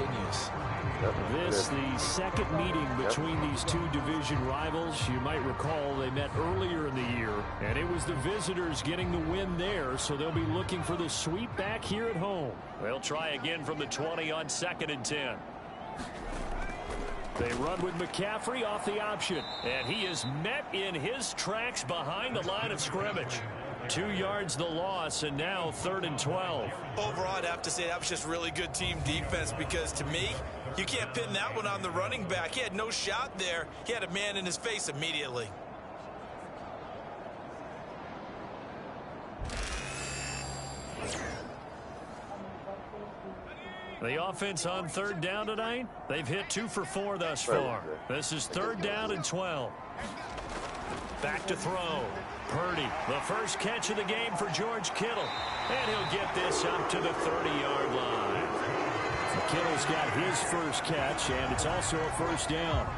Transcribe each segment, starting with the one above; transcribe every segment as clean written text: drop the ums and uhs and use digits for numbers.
continues. This the second meeting between these two division rivals. You might recall they met earlier in the year, and it was the visitors getting the win there, so they'll be looking for the sweep back here at home. They'll try again from the 20 on 2nd and 10. They run with McCaffrey off the option, and he is met in his tracks behind the line of scrimmage. 2 yards the loss, and now 3rd and 12. Overall, I'd have to say that was just really good team defense, because to me, you can't pin that one on the running back. He had no shot there. He had a man in his face immediately. The offense on 3rd down tonight, they've hit 2 for 4 thus far. This is 3rd down and 12. Back to throw. Purdy, the first catch of the game for George Kittle. And he'll get this up to the 30-yard line. Kittle's got his first catch, and it's also a first down.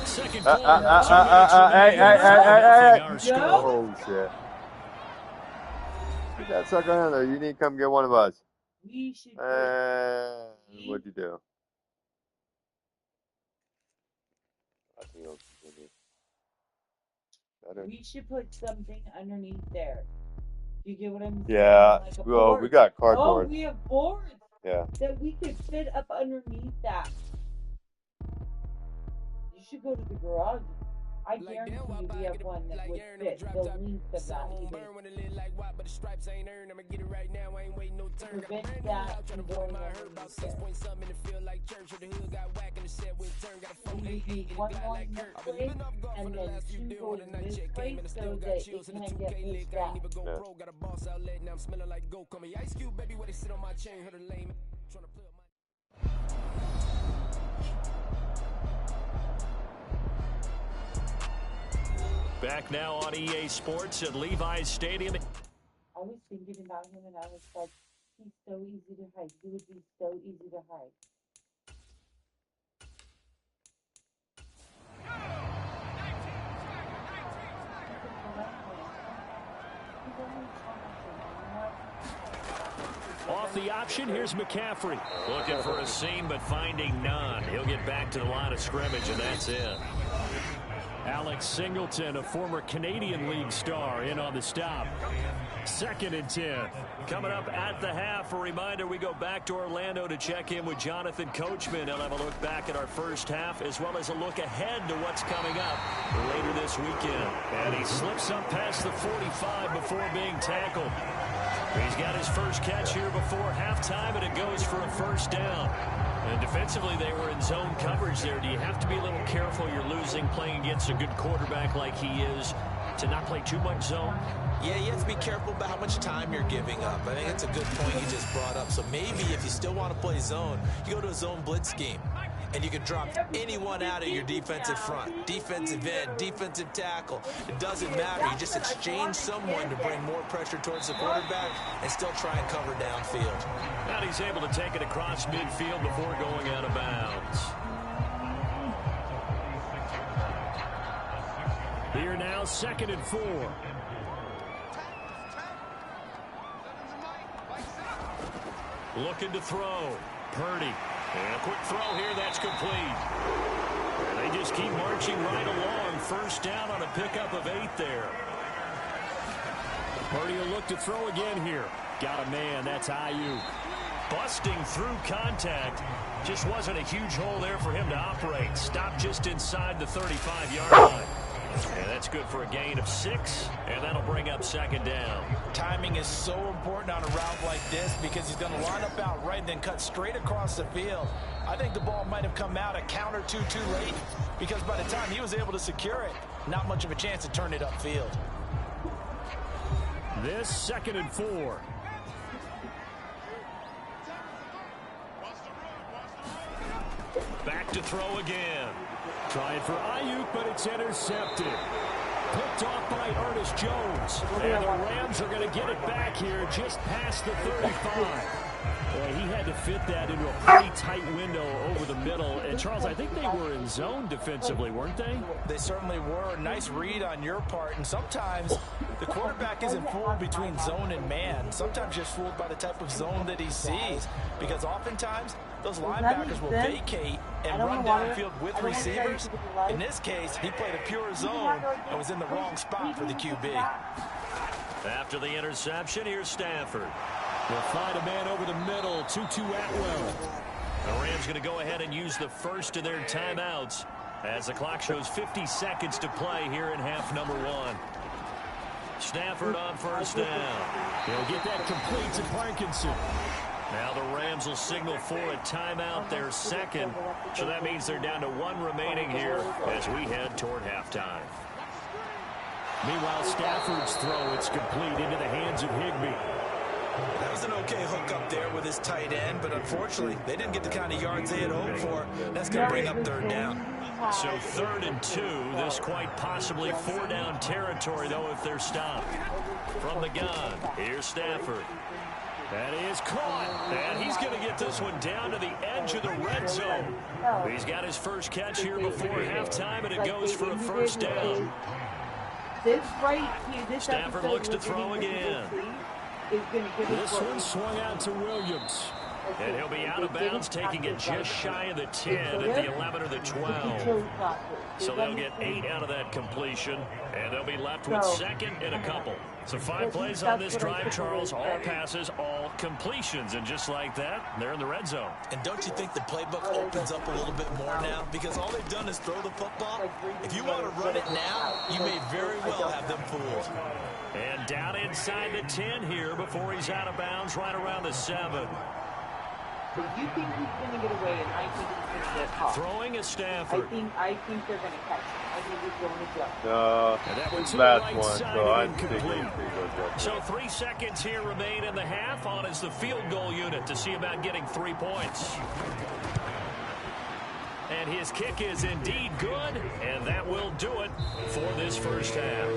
Second hey. Oh, shit. Get that sucker on there. You need to come get one of us. We should. What'd you do? We should put something underneath there. You get what I'm saying? Yeah. Like Well, we got cardboard. Oh, we have boards. Yeah. That we could fit up underneath that. You should go to the garage. I guarantee you we have one that would fit the length of that even. Prevent that from going underneath there. We need one going this way and then 2 going this way so that it can get pushed back. Back now on EA Sports at Levi's Stadium. I was thinking about him and I was like, he's so easy to hide. He would be so easy to hide. Off the option, here's McCaffrey. Looking for a seam, but finding none. He'll get back to the line of scrimmage, and that's it. Alex Singleton, a former Canadian League star, in on the stop. 2nd and 10. Coming up at the half, a reminder, we go back to Orlando to check in with Jonathan Coachman. He'll have a look back at our first half, as well as a look ahead to what's coming up later this weekend. And he slips up past the 45 before being tackled. He's got his first catch here before halftime, and it goes for a first down. And defensively, they were in zone coverage there. Do you have to be a little careful? You're losing playing against a good quarterback like he is to not play too much zone? Yeah, you have to be careful about how much time you're giving up. I think that's a good point you just brought up. So maybe if you still want to play zone, you go to a zone blitz scheme. And you can drop anyone out of your defensive front. Defensive end, defensive tackle. It doesn't matter. You just exchange someone to bring more pressure towards the quarterback and still try and cover downfield. And he's able to take it across midfield before going out of bounds. Here now, 2nd and 4. Looking to throw. Purdy. And a quick throw here, that's complete. And they just keep marching right along. First down on a pickup of 8 there. Purdy will look to throw again here. Got a man, that's Ayuk. Busting through contact. Just wasn't a huge hole there for him to operate. Stopped just inside the 35-yard line. And that's good for a gain of 6, and that'll bring up 2nd down. Timing is so important on a route like this because he's going to line up out right and then cut straight across the field. I think the ball might have come out a count or two too late because by the time he was able to secure it, not much of a chance to turn it upfield. This 2nd and 4. Back to throw again. Trying for Ayuk, but it's intercepted. Picked off by Ernest Jones. And the Rams are going to get it back here just past the 35. Boy, he had to fit that into a pretty tight window over the middle. And, Charles, I think they were in zone defensively, weren't they? They certainly were. Nice read on your part. And sometimes the quarterback isn't fooled between zone and man. Sometimes you're fooled by the type of zone that he sees. Because oftentimes those linebackers will vacate and run downfield with receivers. In this case, he played a pure zone and was in the wrong spot for the QB. After the interception, here's Stafford. They'll find a man over the middle, Tutu Atwell. The Rams going to go ahead and use the first of their timeouts as the clock shows 50 seconds to play here in half number 1. Stafford on first down. He'll get that complete to Parkinson. Now the Rams will signal for a timeout, their second. So that means they're down to 1 remaining here as we head toward halftime. Meanwhile, Stafford's throw, it's complete into the hands of Higbee. That was an okay hook up there with his tight end, but unfortunately, they didn't get the kind of yards they had hoped for. That's going to bring up third down. So 3rd and 2, this quite possibly 4-down territory, though, if they're stopped. From the gun, here's Stafford. That is caught, and he's going to get this one down to the edge of the red zone. He's got his first catch here before halftime, and it goes for a first down. Stafford looks to throw again. This one swung out to Williams. And he'll be out of bounds, taking it just shy of the 10 at the 11 or the 12. So they'll get 8 out of that completion, and they'll be left with second and a couple. So 5 plays on this drive, Charles. All passes, all completions. And just like that, they're in the red zone. And don't you think the playbook opens up a little bit more now? Because all they've done is throw the football. If you want to run it now, you may very well have them fooled. And down inside the 10 here before he's out of bounds right around the 7. So you think he's going to get away, and I think he's going to get caught. Throwing a Stafford. I think they're going to catch him. I think he's going to jump. And that one's last right one, side so I'm incomplete. thinking. So 3 seconds here remain in the half. On is the field goal unit to see about getting 3 points. And his kick is indeed good, and that will do it for this first half.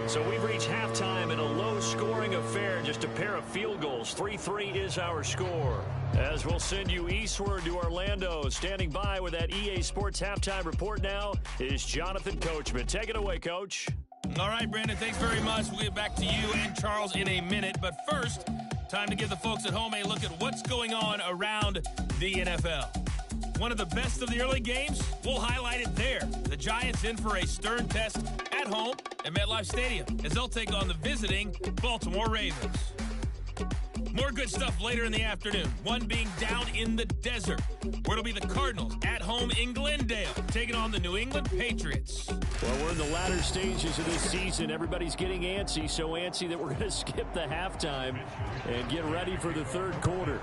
So we've reached halftime in a low-scoring affair, just a pair of field goals. 3-3 is our score. As we'll send you eastward to Orlando. Standing by with that EA Sports Halftime Report now is Jonathan Coachman. Take it away, Coach. All right, Brandon, thanks very much. We'll get back to you and Charles in a minute. But first, time to give the folks at home a look at what's going on around the NFL. One of the best of the early games, we'll highlight it there. The Giants in for a stern test at home at MetLife Stadium as they'll take on the visiting Baltimore Ravens. More good stuff later in the afternoon, one being down in the desert, where it'll be the Cardinals at home in Glendale, taking on the New England Patriots. Well, we're in the latter stages of this season. Everybody's getting antsy, so antsy that we're going to skip the halftime and get ready for the third quarter.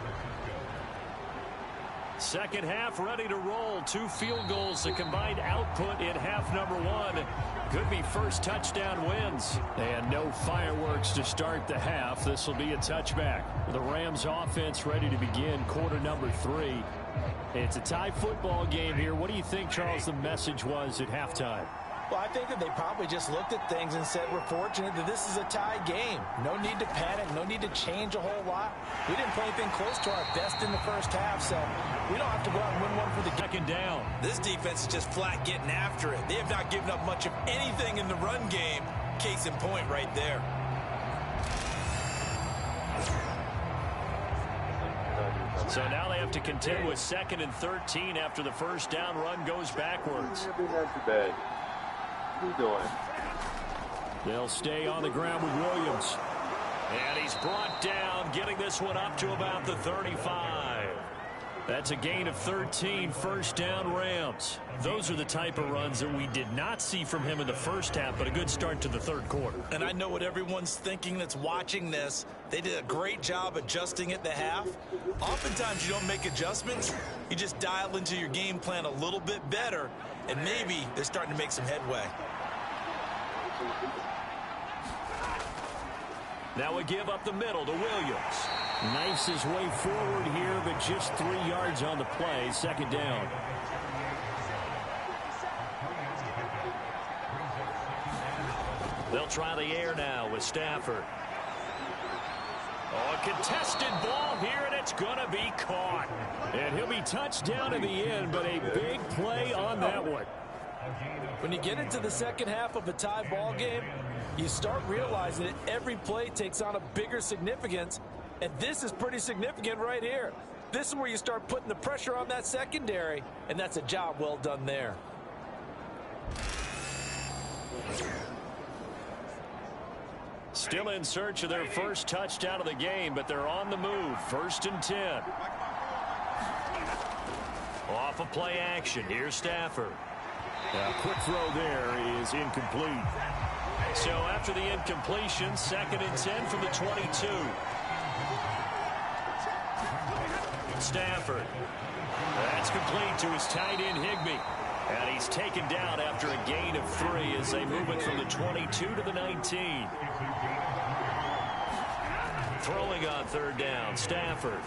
Second half ready to roll. 2 field goals, the combined output in half number 1. Could be first touchdown wins. And no fireworks to start the half. This will be a touchback. The Rams offense ready to begin quarter number 3. It's a tie football game here. What do you think, Charles, the message was at halftime? Well, I think that they probably just looked at things and said, we're fortunate that this is a tie game. No need to panic. No need to change a whole lot. We didn't play anything close to our best in the first half, so we don't have to go out and win one for the second down. This defense is just flat getting after it. They have not given up much of anything in the run game. Case in point right there. So now they have to contend with 2nd and 13 after the first down run goes backwards. What are you doing? They'll stay on the ground with Williams. And he's brought down, getting this one up to about the 35. That's a gain of 13, first down Rams. Those are the type of runs that we did not see from him in the first half, but a good start to the third quarter. And I know what everyone's thinking that's watching this. They did a great job adjusting at the half. Oftentimes you don't make adjustments. You just dial into your game plan a little bit better, and maybe they're starting to make some headway. Now we give up the middle to Williams. Knifes his way forward here, but just 3 yards on the play. Second down. They'll try the air now with Stafford. Oh, a contested ball here, and it's going to be caught. And he'll be touched down in the end, but a big play on that one. When you get into the second half of a tie ball game, you start realizing that every play takes on a bigger significance, and this is pretty significant right here. This is where you start putting the pressure on that secondary, and that's a job well done there. Still in search of their first touchdown of the game, but they're on the move. 1st and 10. Off of play action. Here's Stafford. A quick throw there is incomplete. So after the incompletion, 2nd and 10 from the 22. Stafford. That's complete to his tight end, Higbee. And he's taken down after a gain of 3 as they move it from the 22 to the 19. Throwing on 3rd down, Stafford.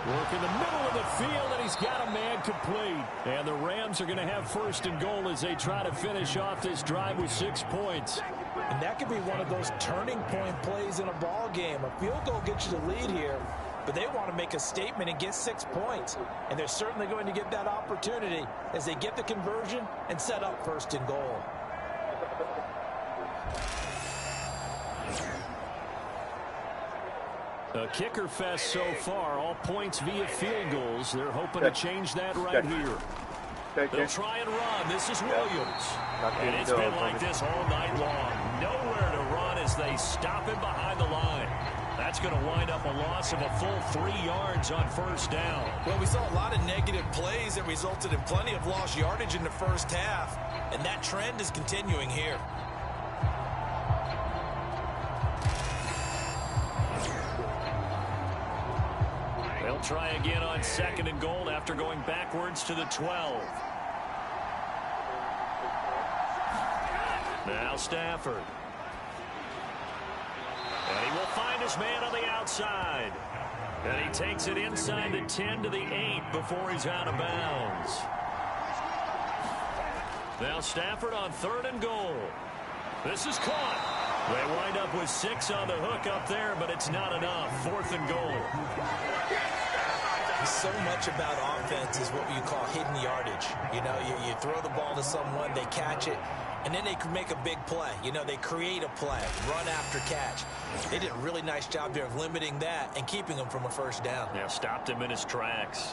Work in the middle of the field, and he's got a man complete. And the Rams are going to have 1st and goal as they try to finish off this drive with 6 points. And that could be one of those turning point plays in a ball game. A field goal gets you the lead here, but they want to make a statement and get 6 points. And they're certainly going to get that opportunity as they get the conversion and set up 1st and goal. A kicker fest so far, all points via field goals. They're hoping to change that right here. They'll try and run. This is Williams. And it's been like this all night long. Nowhere to run as they stop him behind the line. That's going to wind up a loss of a full 3 yards on 1st down. Well, we saw a lot of negative plays that resulted in plenty of lost yardage in the first half, and that trend is continuing here. They'll try again on 2nd and goal after going backwards to the 12. Now Stafford. And he will find his man on the outside. And he takes it inside the 10 to the 8 before he's out of bounds. Now Stafford on 3rd and goal. This is caught. They wind up with 6 on the hook up there, but it's not enough. 4th and goal. So much about offense is what you call hidden yardage. You know, you throw the ball to someone, they catch it, and then they can make a big play. You know, they create a play, run after catch. They did a really nice job there of limiting that and keeping him from a 1st down. Yeah, stopped him in his tracks.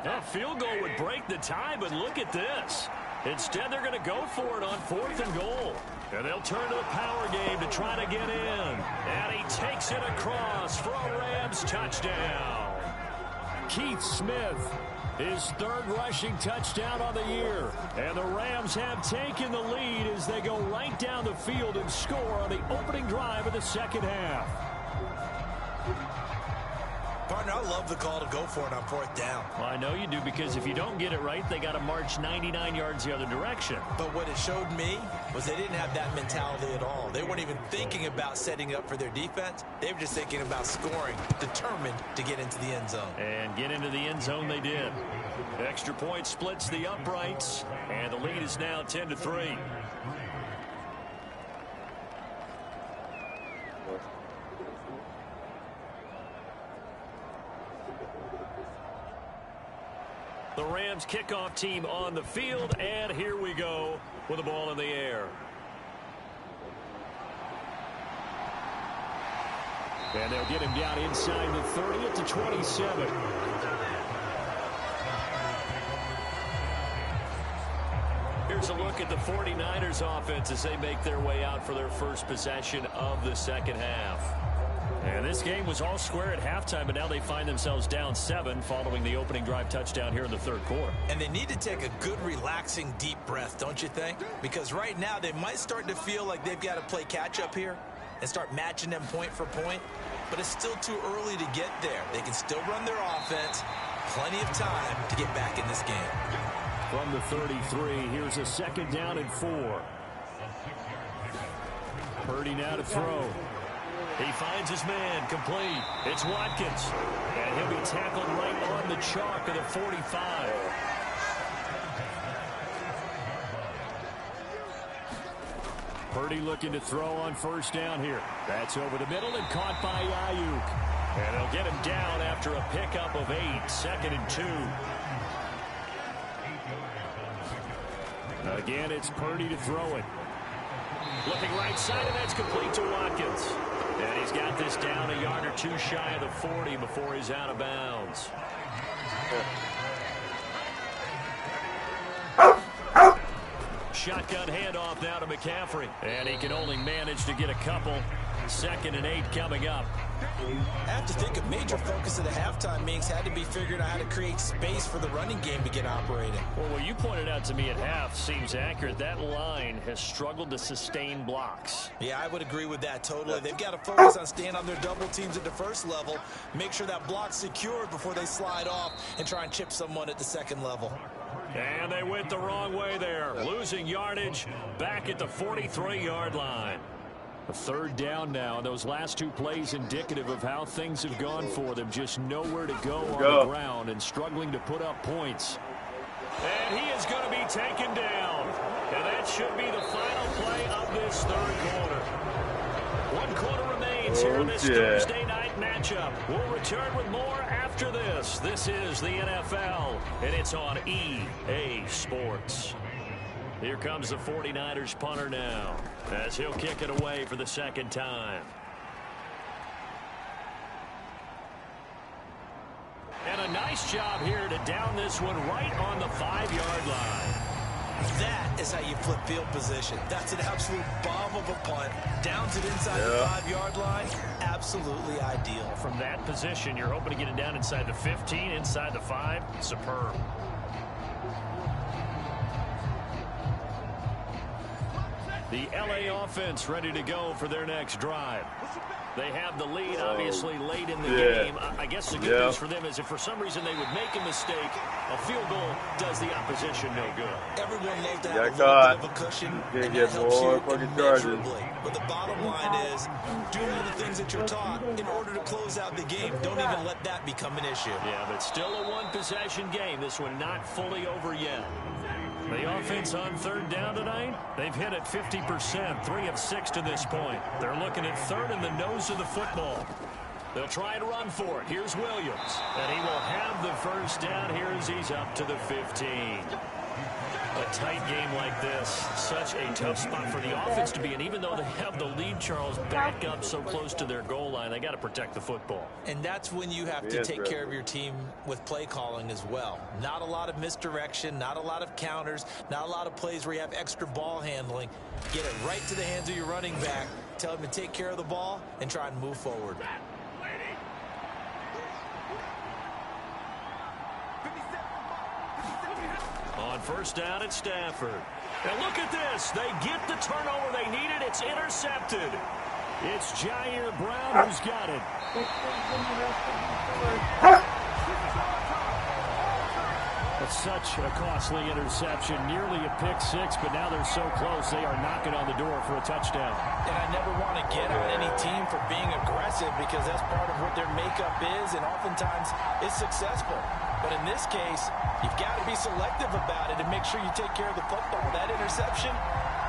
That field goal would break the tie, but look at this. Instead, they're going to go for it on 4th and goal. And they'll turn to the power game to try to get in. And he takes it across for a Rams touchdown. Keith Smith, his 3rd rushing touchdown on the year. And the Rams have taken the lead as they go right down the field and score on the opening drive of the 2nd half. Partner, I love the call to go for it on 4th down. Well, I know you do, because if you don't get it right, they got to march 99 yards the other direction. But what it showed me was they didn't have that mentality at all. They weren't even thinking about setting up for their defense. They were just thinking about scoring, determined to get into the end zone. And get into the end zone they did. Extra point splits the uprights, and the lead is now 10-3. The Rams kickoff team on the field, and here we go with the ball in the air. And they'll get him down inside the 30 at the 27. Here's a look at the 49ers offense as they make their way out for their first possession of the 2nd half. And this game was all square at halftime, but now they find themselves down 7 following the opening drive touchdown here in the 3rd quarter. And they need to take a good, relaxing, deep breath, don't you think? Because right now they might start to feel like they've got to play catch-up here and start matching them point for point. But it's still too early to get there. They can still run their offense. Plenty of time to get back in this game. From the 33, here's a 2nd down and 4. Purdy now to throw. He finds his man, complete. It's Watkins. And he'll be tackled right on the chalk of the 45. Purdy looking to throw on first down here. That's over the middle and caught by Ayuk. And they'll get him down after a pickup of 8, 2nd and 2. Again, it's Purdy to throw it. Looking right side, and that's complete to Watkins. And he's got this down a yard or 2 shy of the 40 before he's out of bounds. Shotgun handoff now to McCaffrey. And he can only manage to get a couple. 2nd and 8 coming up. I have to think a major focus of the halftime meetings had to be figuring out how to create space for the running game to get operating. Well, what you pointed out to me at half seems accurate. That line has struggled to sustain blocks. Yeah, I would agree with that totally. They've got to focus on staying on their double teams at the first level, make sure that block's secured before they slide off and try and chip someone at the second level. And they went the wrong way there, losing yardage back at the 43-yard line. A 3rd down now, and those last 2 plays indicative of how things have gone for them. Just nowhere to go on the ground and struggling to put up points. And he is going to be taken down. And that should be the final play of this 3rd quarter. 1 quarter remains here in this Thursday night matchup. We'll return with more after this. This is the NFL, and it's on EA Sports. Here comes the 49ers punter now, as he'll kick it away for the 2nd time. And a nice job here to down this one right on the 5-yard line. That is how you flip field position. That's an absolute bomb of a punt. Downs it inside the 5-yard line. Absolutely ideal. From that position, you're hoping to get it down inside the 15, inside the 5. Superb. The LA offense ready to go for their next drive. They have the lead, obviously, late in the game. I guess the good news for them is if for some reason they would make a mistake, a field goal does the opposition no good. Everyone loves to have a little bit of a cushion, and that helps you immeasurably. But the bottom line is, do all the things that you're taught in order to close out the game. Don't even let that become an issue. Yeah, but still a 1-possession game. This one not fully over yet. The offense on 3rd down tonight, they've hit it 50%, 3 of 6 to this point. They're looking at 3rd in the nose of the football. They'll try and run for it. Here's Williams, and he will have the first down here as he's up to the 15. A tight game like this, such a tough spot for the offense to be in. Even though they have the lead, Charles, back up so close to their goal line, they got to protect the football. And that's when you have to take care of your team with play calling as well. Not a lot of misdirection, not a lot of counters, not a lot of plays where you have extra ball handling. Get it right to the hands of your running back, tell him to take care of the ball, and try and move forward. On first down at Stafford. And look at this. They get the turnover they needed. It's intercepted. It's Jair Brown who's got it. That's such a costly interception. Nearly a pick-6, but now they're so close they are knocking on the door for a touchdown. And I never want to get on any team for being aggressive because that's part of what their makeup is and oftentimes is successful. But in this case, you've got to be selective about it and make sure you take care of the football. That interception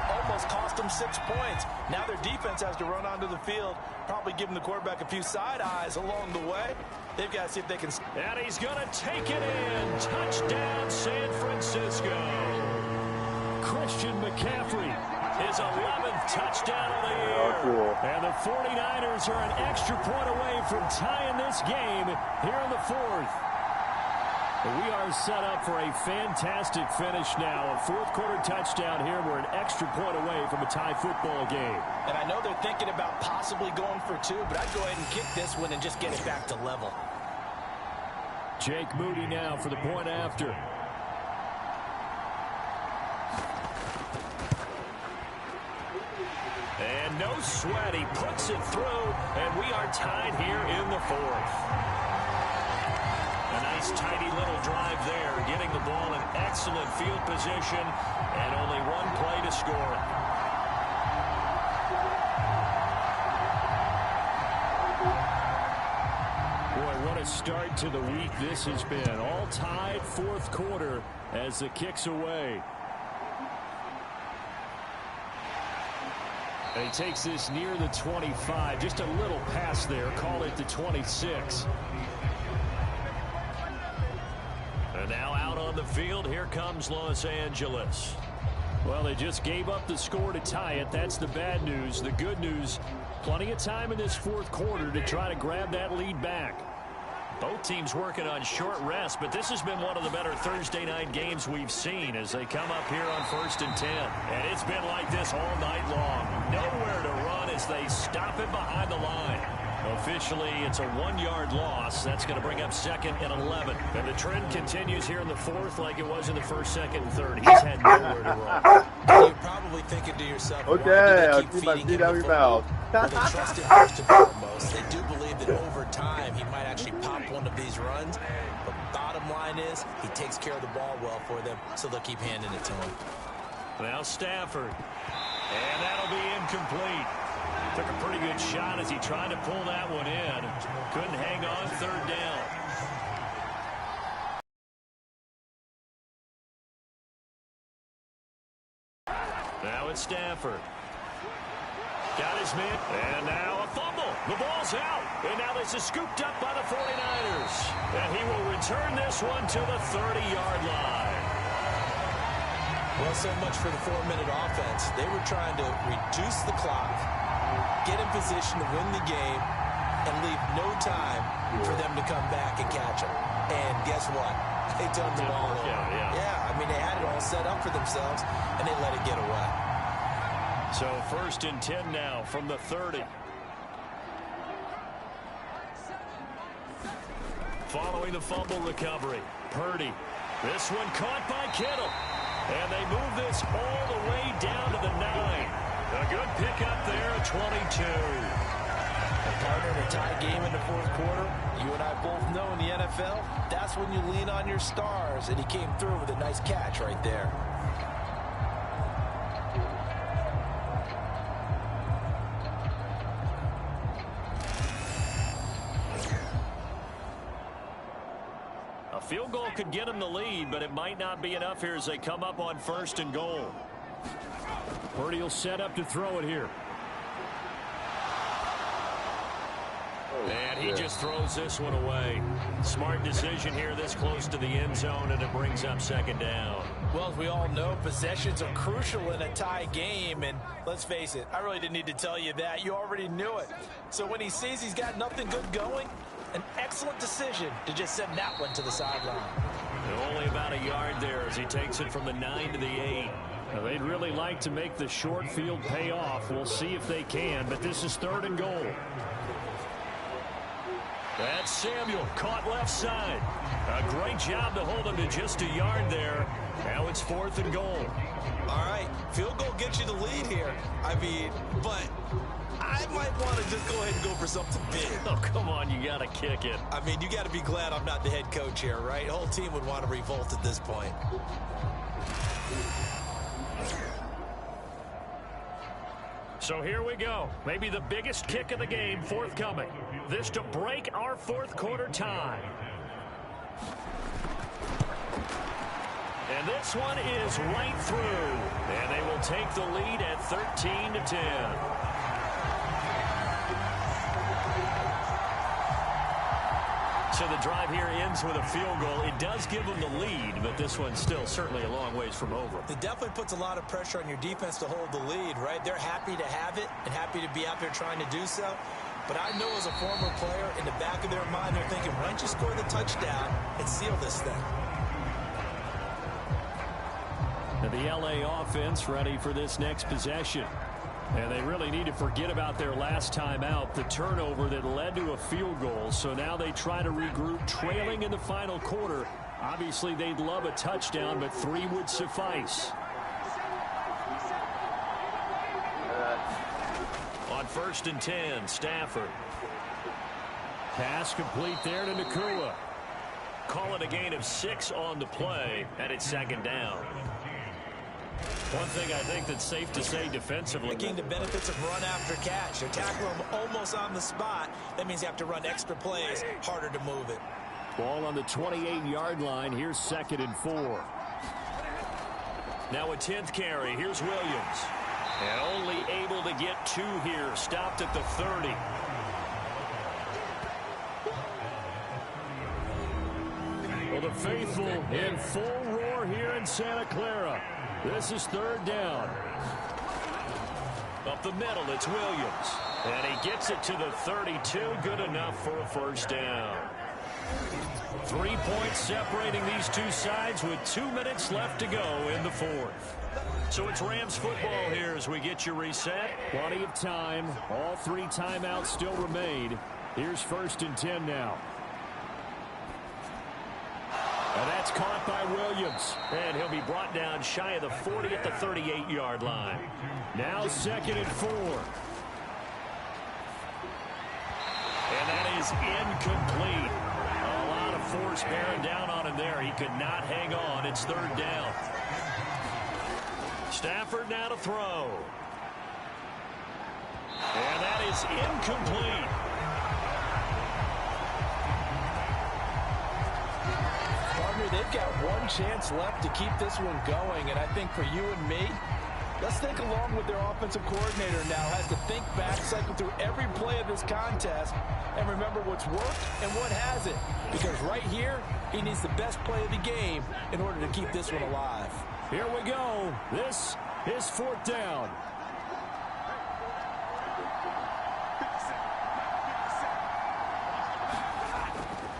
almost cost them 6 points. Now their defense has to run onto the field, probably giving the quarterback a few side eyes along the way. They've got to see if they can. And he's going to take it in. Touchdown, San Francisco. Christian McCaffrey, his 11th touchdown of the year. Oh, cool. And the 49ers are an extra point away from tying this game here in the 4th. We are set up for a fantastic finish now. A 4th quarter touchdown here. We're an extra point away from a tie football game. And I know they're thinking about possibly going for 2, but I'd go ahead and kick this one and just get it back to level. Jake Moody now for the point after. And no sweat. He puts it through, and we are tied here in the 4th. A nice tidy little drive there, getting the ball in excellent field position, and only 1 play to score. Boy, what a start to the week this has been. All tied 4th quarter as the kick's away. And he takes this near the 25. Just a little pass there. Call it the 26. And now out on the field, here comes Los Angeles. Well, they just gave up the score to tie it. That's the bad news. The good news, plenty of time in this fourth quarter to try to grab that lead back. Both teams working on short rest, but this has been one of the better Thursday night games we've seen as they come up here on 1st and 10. And it's been like this all night long. Nowhere to run as they stop it behind the line. Officially, it's a 1-yard loss. That's going to bring up 2nd and 11. And the trend continues here in the fourth like it was in the 1st, 2nd, and 3rd. He's had nowhere to run. You're probably thinking to yourself, Okay, why I'll do they keep my feeding feet him out the of your mouth. Well, they trust him first and foremost. They do believe that over time he might actually pop one of these runs. But bottom line is he takes care of the ball well for them, so they'll keep handing it to him. Now Stafford. And that'll be incomplete. Took a pretty good shot as he tried to pull that one in. Couldn't hang on 3rd down. Now it's Stafford. Got his man. And now a fumble. The ball's out. And now this is scooped up by the 49ers. And he will return this one to the 30-yard line. Well, so much for the 4-minute offense. They were trying to reduce the clock, get in position to win the game, and leave no time for them to come back and catch them. And guess what? They turned the ball over. Yeah, I mean, they had it all set up for themselves, and they let it get away. So 1st and 10 now from the 30. Following the fumble recovery, Purdy. This one caught by Kittle. And they move this all the way down to the 9. A good pickup there at 22. A partner in a tie game in the fourth quarter, you and I both know in the NFL, that's when you lean on your stars, and he came through with a nice catch right there. Field goal could get him the lead, but it might not be enough here as they come up on 1st and goal. Purdy will set up to throw it here. And he just throws this one away. Smart decision here this close to the end zone, and it brings up 2nd down. Well, as we all know, possessions are crucial in a tie game, and let's face it, I really didn't need to tell you that. You already knew it. So when he sees he's got nothing good going, an excellent decision to just send that one to the sideline. Only about a yard there as he takes it from the 9 to the 8. Now, they'd really like to make the short field pay off. We'll see if they can, but this is 3rd and goal. That's Samuel, caught left side. A great job to hold him to just a yard there. Now it's 4th and goal. All right, field goal gets you the lead here. I mean, but I might want to just go ahead and go for something big. Oh, come on, you got to kick it. I mean, you got to be glad I'm not the head coach here, right? The whole team would want to revolt at this point. So here we go. Maybe the biggest kick of the game forthcoming. This to break our fourth quarter tie. And this one is right through. And they will take the lead at 13-10. So the drive here ends with a field goal. It does give them the lead, but this one's still certainly a long ways from over. It definitely puts a lot of pressure on your defense to hold the lead, right? They're happy to have it and happy to be out there trying to do so. But I know as a former player, in the back of their mind, they're thinking, why don't you score the touchdown and seal this thing? And the LA offense ready for this next possession. And they really need to forget about their last time out, the turnover that led to a field goal. So now they try to regroup, trailing in the final quarter. Obviously, they'd love a touchdown, but 3 would suffice. On 1st and 10, Stafford. Pass complete there to Nacua. Call it a gain of 6 on the play, and it's 2nd down. One thing I think that's safe to say defensively. Taking the benefits of run after catch. They're tackling them almost on the spot. That means you have to run extra plays, harder to move it. Ball on the 28-yard line. Here's 2nd and 4. Now a 10th carry. Here's Williams. And only able to get 2 here. Stopped at the 30. Well, the faithful in full roar here in Santa Clara. This is 3rd down. Up the middle, it's Williams. And he gets it to the 32. Good enough for a 1st down. 3 points separating these two sides with 2 minutes left to go in the 4th. So it's Rams football here as we get you reset. Plenty of time. All 3 timeouts still remain. Here's 1st and 10 now. And that's caught by Williams. And he'll be brought down shy of the 40 at the 38-yard line. Now 2nd and 4. And that is incomplete. A lot of force bearing down on him there. He could not hang on. It's 3rd down. Stafford now to throw. And that is incomplete. Partner, they've got 1 chance left to keep this one going, and I think for you and me, let's think along with their offensive coordinator now. Has to think back, cycle through every play of this contest, and remember what's worked and what hasn't. Because right here, he needs the best play of the game in order to keep this one alive. Here we go. This is 4th down.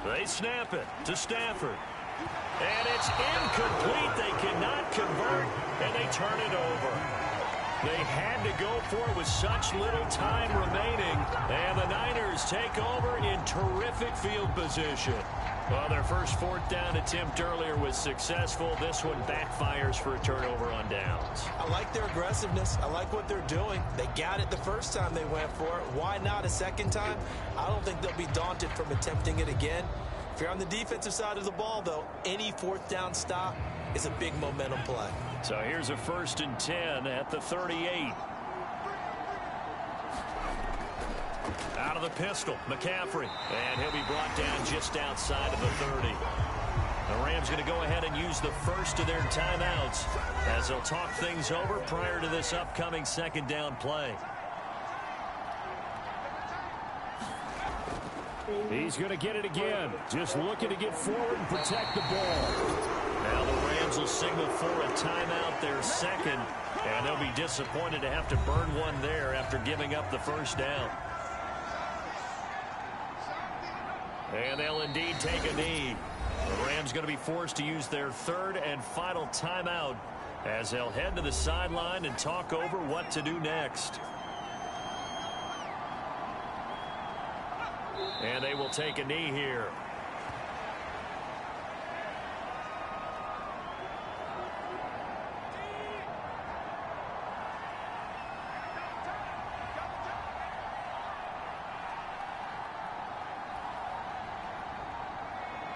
They snap it to Stafford. And it's incomplete. They cannot convert, and they turn it over. They had to go for it with such little time remaining. And the Niners take over in terrific field position. Well, their first 4th down attempt earlier was successful. This one backfires for a turnover on downs. I like their aggressiveness. I like what they're doing. They got it the first time they went for it. Why not a second time? I don't think they'll be daunted from attempting it again. If you're on the defensive side of the ball, though, any 4th down stop is a big momentum play. So here's a 1st and 10 at the 38. Out of the pistol, McCaffrey. And he'll be brought down just outside of the 30. The Rams going to go ahead and use the first of their timeouts as they'll talk things over prior to this upcoming 2nd down play. He's going to get it again. Just looking to get forward and protect the ball. Now the Rams will signal for a timeout, their 2nd. And they'll be disappointed to have to burn one there after giving up the 1st down. And they'll indeed take a knee. The Rams going to be forced to use their 3rd and final timeout as they'll head to the sideline and talk over what to do next. And they will take a knee here.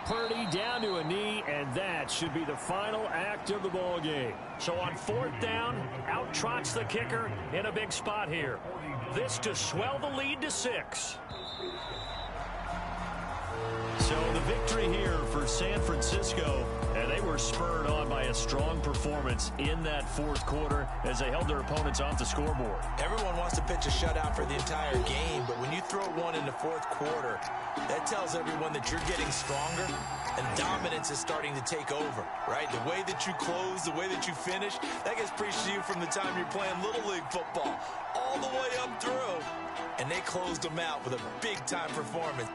Purdy down to a knee, and that should be the final act of the ball game. So on 4th down, out trots the kicker in a big spot here. This to swell the lead to 6. So the victory here for San Francisco, and they were spurred on by a strong performance in that 4th quarter as they held their opponents off the scoreboard. Everyone wants to pitch a shutout for the entire game, but when you throw one in the 4th quarter, that tells everyone that you're getting stronger and dominance is starting to take over, right? The way that you close, the way that you finish, that gets preached to you from the time you're playing Little League football all the way up through, and they closed them out with a big-time performance.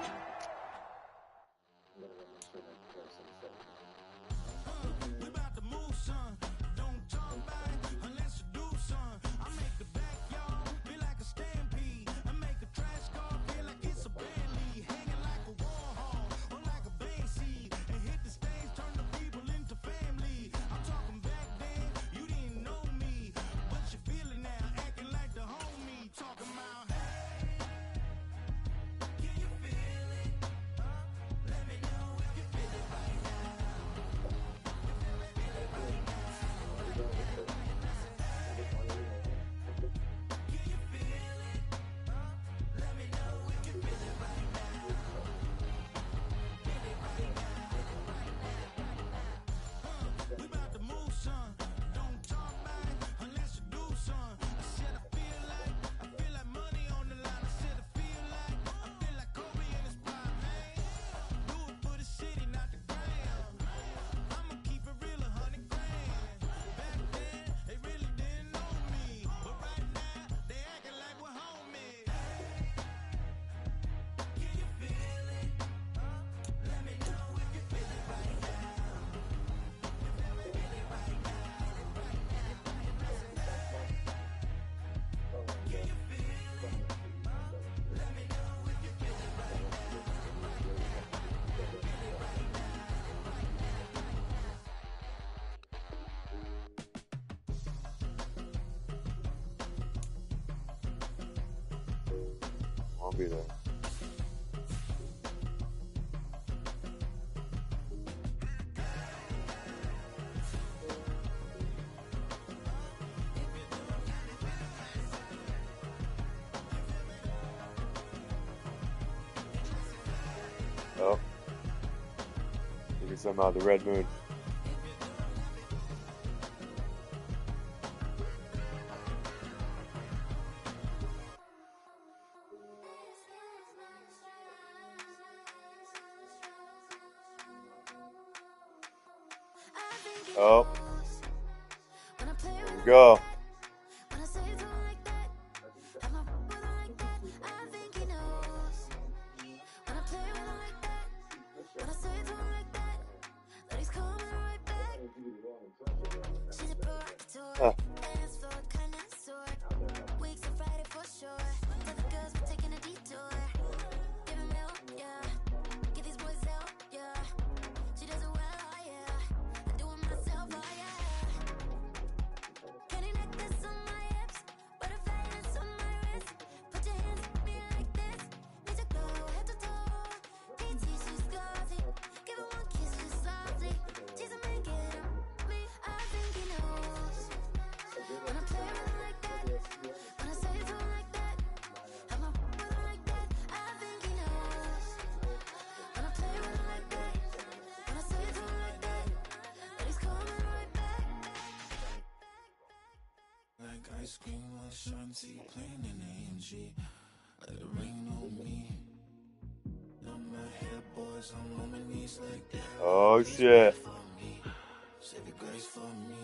Talking about, hey, can you feel it? be there. Oh. Maybe somehow the Red Moon. Oh. There we go. Huh. Ice cream on Shanty, playing in AMG. Let it rain on me. On my head, boys, I'm on my knees like that. Oh shit. Save the grace for me.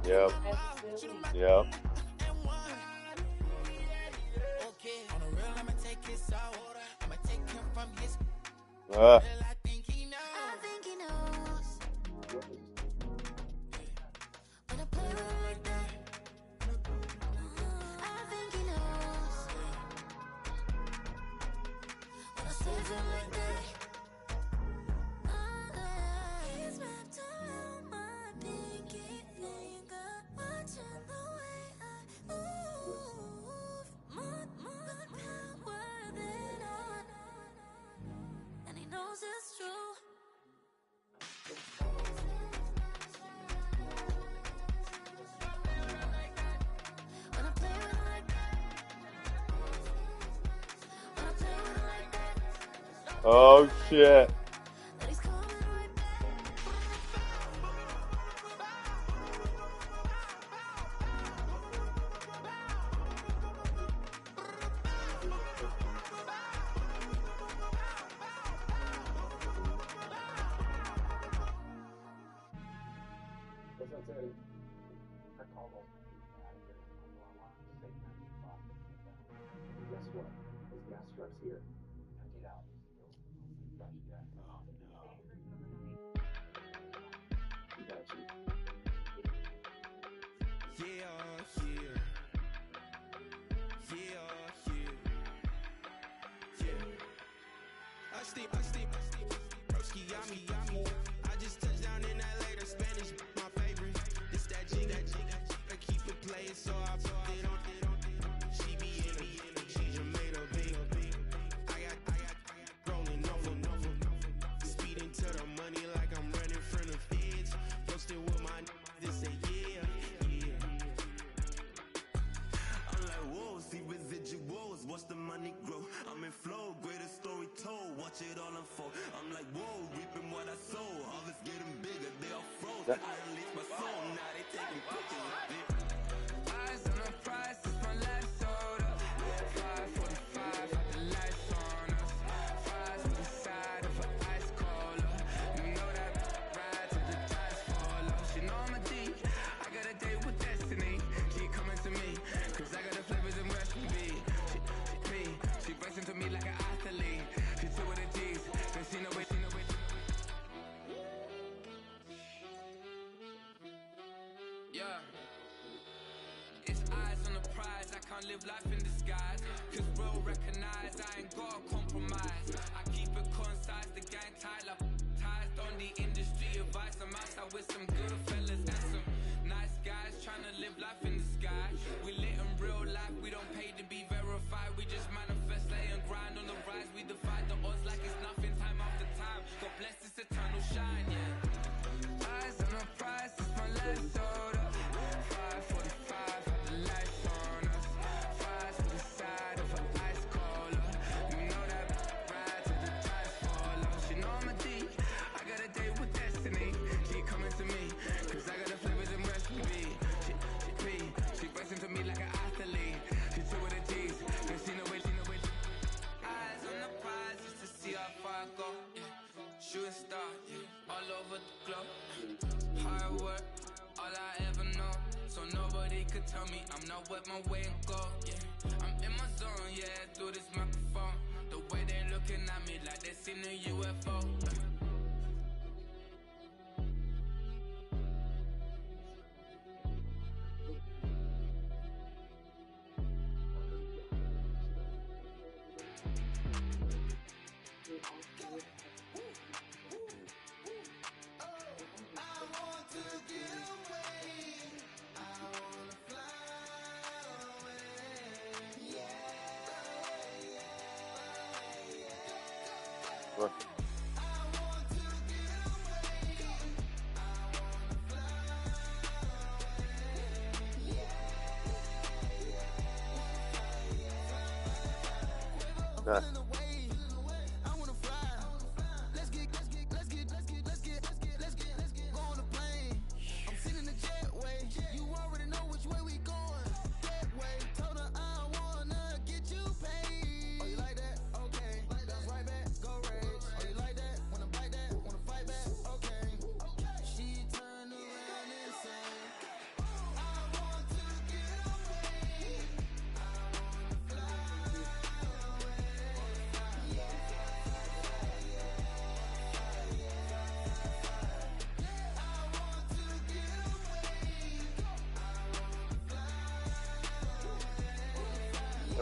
Yep. Yep. Oh shit. Guess what? His gas truck's here. Emptied out. We got you. I steam. Broski got me. I just touched down in LA. The Spanish, my favorite. This that G. I keep it playing, so I put it on. She be in me. She just made a big. I got rolling over. Speeding to the money like I'm running from the feds. Posted with my this say yeah. I'm like, whoa, see residuals, watch the money grow. I'm in flow, greatest story told, watch it all unfold. I'm like, whoa, reaping what I sow. Harvest getting bigger, they all froze. I unleashed my soul, now they taking pictures of it. Eyes on the prize, it's my last soda. 5:45, got the lights on us. Fries to the side of an ice cola. You know that ride till the tires fall off. She know I'm a D, I got a date with destiny. Keep coming to me, cause I got the flavors and recipes. She breaks into me like an athlete. She two with the G's, then she know it. Yeah. It's eyes on the prize, I can't live life in disguise. Cause bro recognize I ain't gotta compromise. I keep it concise, the gang tied up. Ties on the industry advice. I'm outside with some good fellas and some nice guys trying to live life in disguise. the tunnel shine, yeah. Eyes on the prize, it's my last order. 5:45, the lights on us. Fries to the side of an ice cola. You know that ride till the tires fall off. She know I'm a D. I got a date with destiny. She coming to me, cause I got the flavors and recipe. She breaks into me like an athlete. She took with the G's, cause she know it. Eyes on the prize just to see how far I go. Yeah. Shooting star, yeah. All over the globe. Hard work, all I ever know. So nobody could tell me I'm not what my way and go. Yeah, I'm in my zone, yeah, through this microphone. The way they looking at me like they seen a UFO. Look. Nah.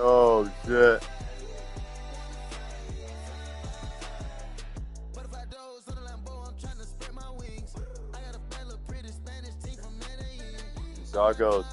Oh shit. That's how it goes.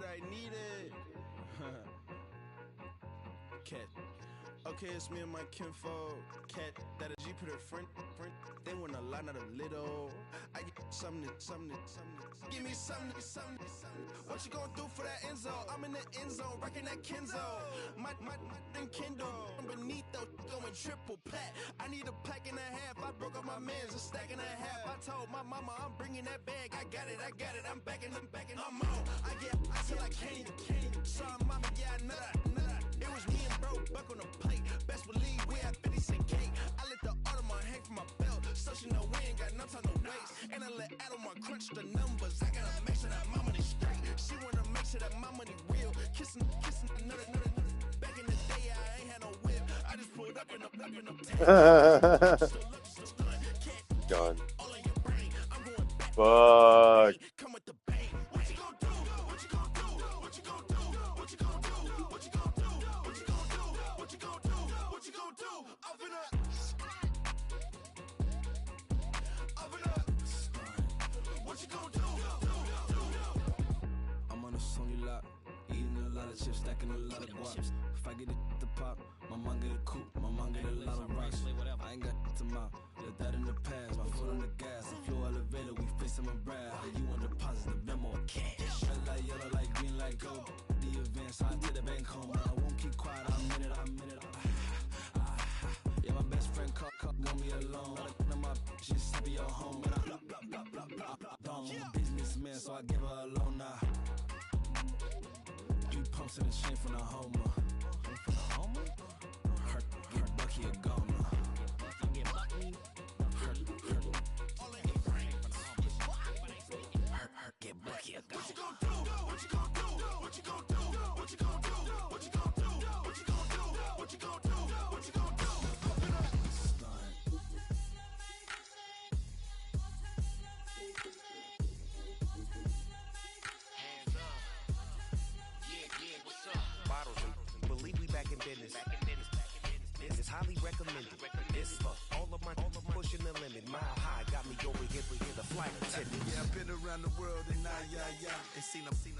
I need it. Cat. Okay, it's me and my kinfolk. Cat, that a G put her friend. They want a lot, not a little. I get something. Give me something. What you gonna do for that Enzo? I'm in the end zone, rocking that Kenzo. My Kindle. I'm beneath though, going triple plat. I need a pack and a half. I broke up my man's a stack and a half. I told my mama I'm bringing that bag. I got it. I'm backing. I'm out. I till I can't. Sorry, mama, yeah, I know that. It was me and bro, buck on the plate. Best believe we had 50 cent cake. I let the Audemars hang from my belt, so she know we ain't got no time to waste. And I let Audemars crunch the numbers. I gotta make sure that my money straight. She wanna make sure that my money real. Kissing another. Back in the day, I ain't had no whip. I just pulled up in the Gone. Fuck. Come with the bang. What you gonna do? What you gonna do? What you gonna do? What you gonna do? What you gonna do? What you gonna do? What you gonna do? What you gonna do? Open up. What you gonna do? I'm on a Sony lot, eating a lot of chips, stacking a lot of guap. If I get it the pop, my mom get a coupe, my mom get a lot of rocks. I ain't got to mouth, let that in the past. My foot on the gas, the floor elevator, we face them and brad. How you want deposit the memo, cash? Red light, yellow light, green light, gold. Side to the bank home, but I won't keep quiet. I'm in it. Yeah, my best friend cut, got me alone. None of my bitches be your home, but I'm a businessman, so I give her a loan now. 3 pumps in the chain from the Homer. Her Bucky a goner. Get Bucky a goner. What you gonna do? What you gonna do? What you gonna do? What you gonna do? What you gonna do? What you gonna do? What you gonna do? What you gonna do? Bottles and believe we back in business. This is highly recommended. This for all of my pushing the limit. Mile high got me over here the flight attendant. Yeah, I've been around the world and and seen them thing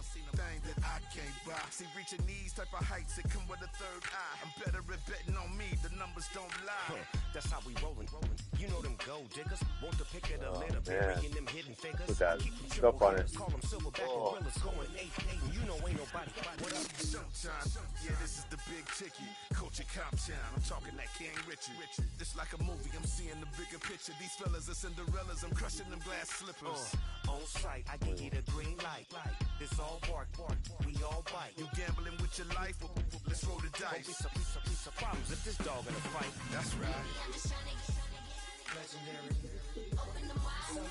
that I can't buy. See, reaching these type of heights, it come with a third eye. I'm better at betting on me, the numbers don't lie. That's how we rollin'. You know them gold diggers, want to pick it a little, burying them hidden figures. Look at Keep that. them Stuff on it. call them silverback gorillas going 8-8. You know ain't nobody. What up? Showtime, yeah, this is the big ticket. Culture Comptown, I'm talking that King Richard. It's like a movie, I'm seeing the bigger picture. These fellas are Cinderellas, I'm crushing them glass slippers. On sight, I give you the green light. This all bark, we all bite. You gambling with your life? Well, let's roll the dice. Don't be some problems if this dog in a fight. That's right. Legendary. Open them wide.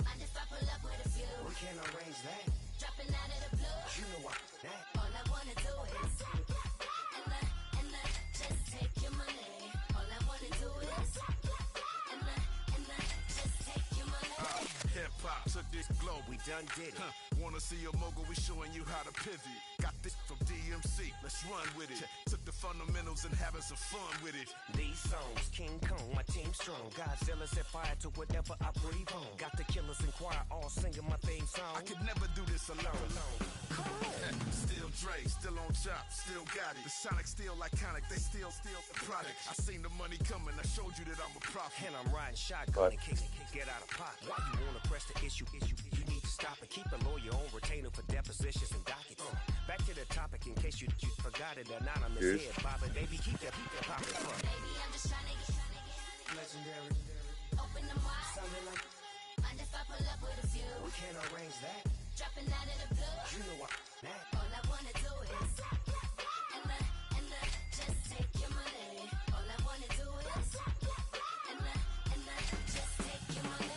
Mind if I pull up with a few? We can't arrange that. Dropping out of the blue. You know what? That. All I wanna do is and just take your money. All I wanna do is and just take your money. Hip hop took this globe. We done did it. Wanna see a mogul? We showing you how to pivot. Got this from DMC. Let's run with it. Took the fundamentals and having some fun with it. These songs, King Kong, my team strong. Godzilla set fire to whatever I breathe on. Got the killers in choir all singing my theme song. I could never do this alone. Still Dre, still on top, still got it. The Sonic still iconic, they still the product. I seen the money coming, I showed you that I'm a prophet. And I'm riding shotgun in case get out of pocket. Why you wanna press the issue? You need to stop and keep a lawyer on retainer for depositions and dockets. Back to the topic in case you forgot it. Anonymous head bobbing, baby, keep that popping front. Baby, I'm just trying to get Legendary. Open them wide. Sounding like mind if I pull up with a few? We can't arrange that. Dropping out of the blue. You know what? That. All I wanna do is and just take your money. All I wanna do is and just take your money.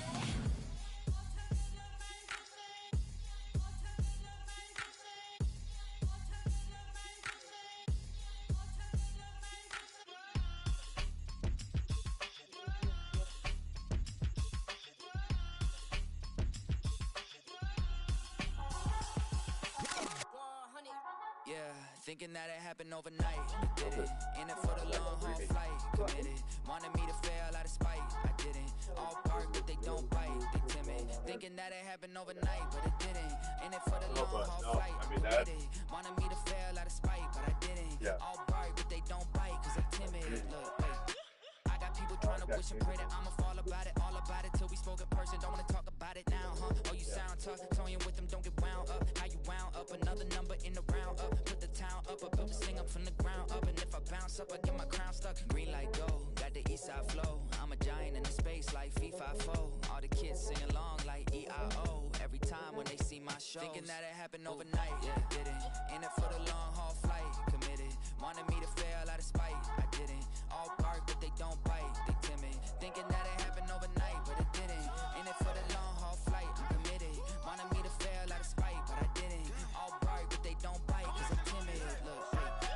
Yeah, thinking that it happened overnight. Did it, in it for the long haul flight. Committed, wanted me to fail out of spite. I didn't, all bark but they don't bite. They timid, thinking that it happened overnight, but it didn't. In it for the long haul flight. Committed, wanted me to fail out of spite, but I didn't. All bark but they don't bite, cause I'm timid. Look, wait. I got people trying to wish and pray that I'ma fall about it. All about it till we spoke in person. Don't wanna talk about it now, huh? Oh, you sound tough. Toying with them, don't get wound up. How you wound up? Another number in the round up. Put the town up. I built this thing up from the ground up. And if I bounce up, I get my crown stuck. Green light go. Got the east side flow. I'm a giant in the space like FIFA 4. All the kids sing along like EIO. Every time when they see my show. Thinking that it happened overnight. Yeah, didn't. In it for the long haul flight. Committed. Wanted me to fail out of spite. I didn't. All bark but they don't bite. They timid. Thinking that it happened overnight, but it didn't. In it for the long haul flight. I'm committed. Wanted me to fail out of spite, but I didn't. All bark but they don't bite, cause I'm timid. Look,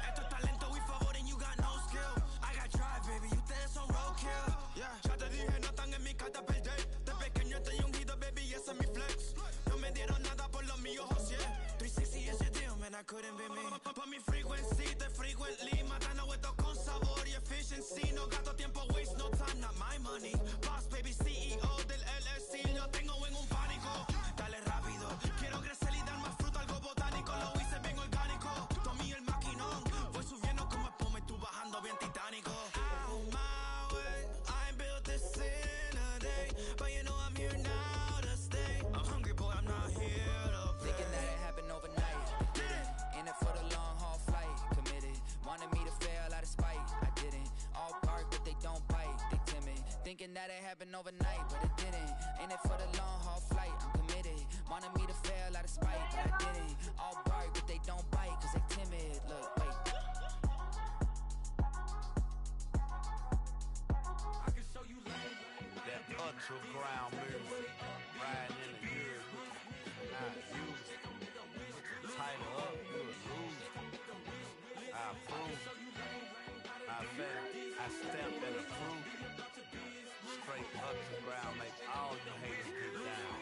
Esto es talento y favor and you got no skill. I got drive, baby, ustedes son roadkill. Yeah, ya te dije, no están en mi carta perder. De pequeño estoy ungido, baby, ese es mi flex. No me dieron nada por lo mío, José. 360 is your deal, man, I couldn't be me. Pa' mi frequency, te frequently. Matando esto con sabor y efficiency. No gasto tiempo, waste no time, not my money. Boss, baby, CEO del LLC. Lo tengo en un pánico. Dale rápido, quiero crecer y dar más fruto, algo botánico. Lo hice bien orgánico. Tomé el maquinón. Voy subiendo como espuma y tú bajando bien titánico. On my way, I ain't built this in a day. But you know I'm here now to stay. I'm hungry, boy, I'm not here to play. thinking that it happened overnight. In it for the long Thinking that it happened overnight, but it didn't. In it for the long haul flight, I'm committed. Wanted me to fail out of spite, but I didn't. All bark, but they don't bite, cause they timid. Look, wait. I can show you lane. That ultra ground music, riding in the years, not used. Tighten up, you would lose. I approve. I bet I stamped and approved. Straight ultra ground, make all you haters get down.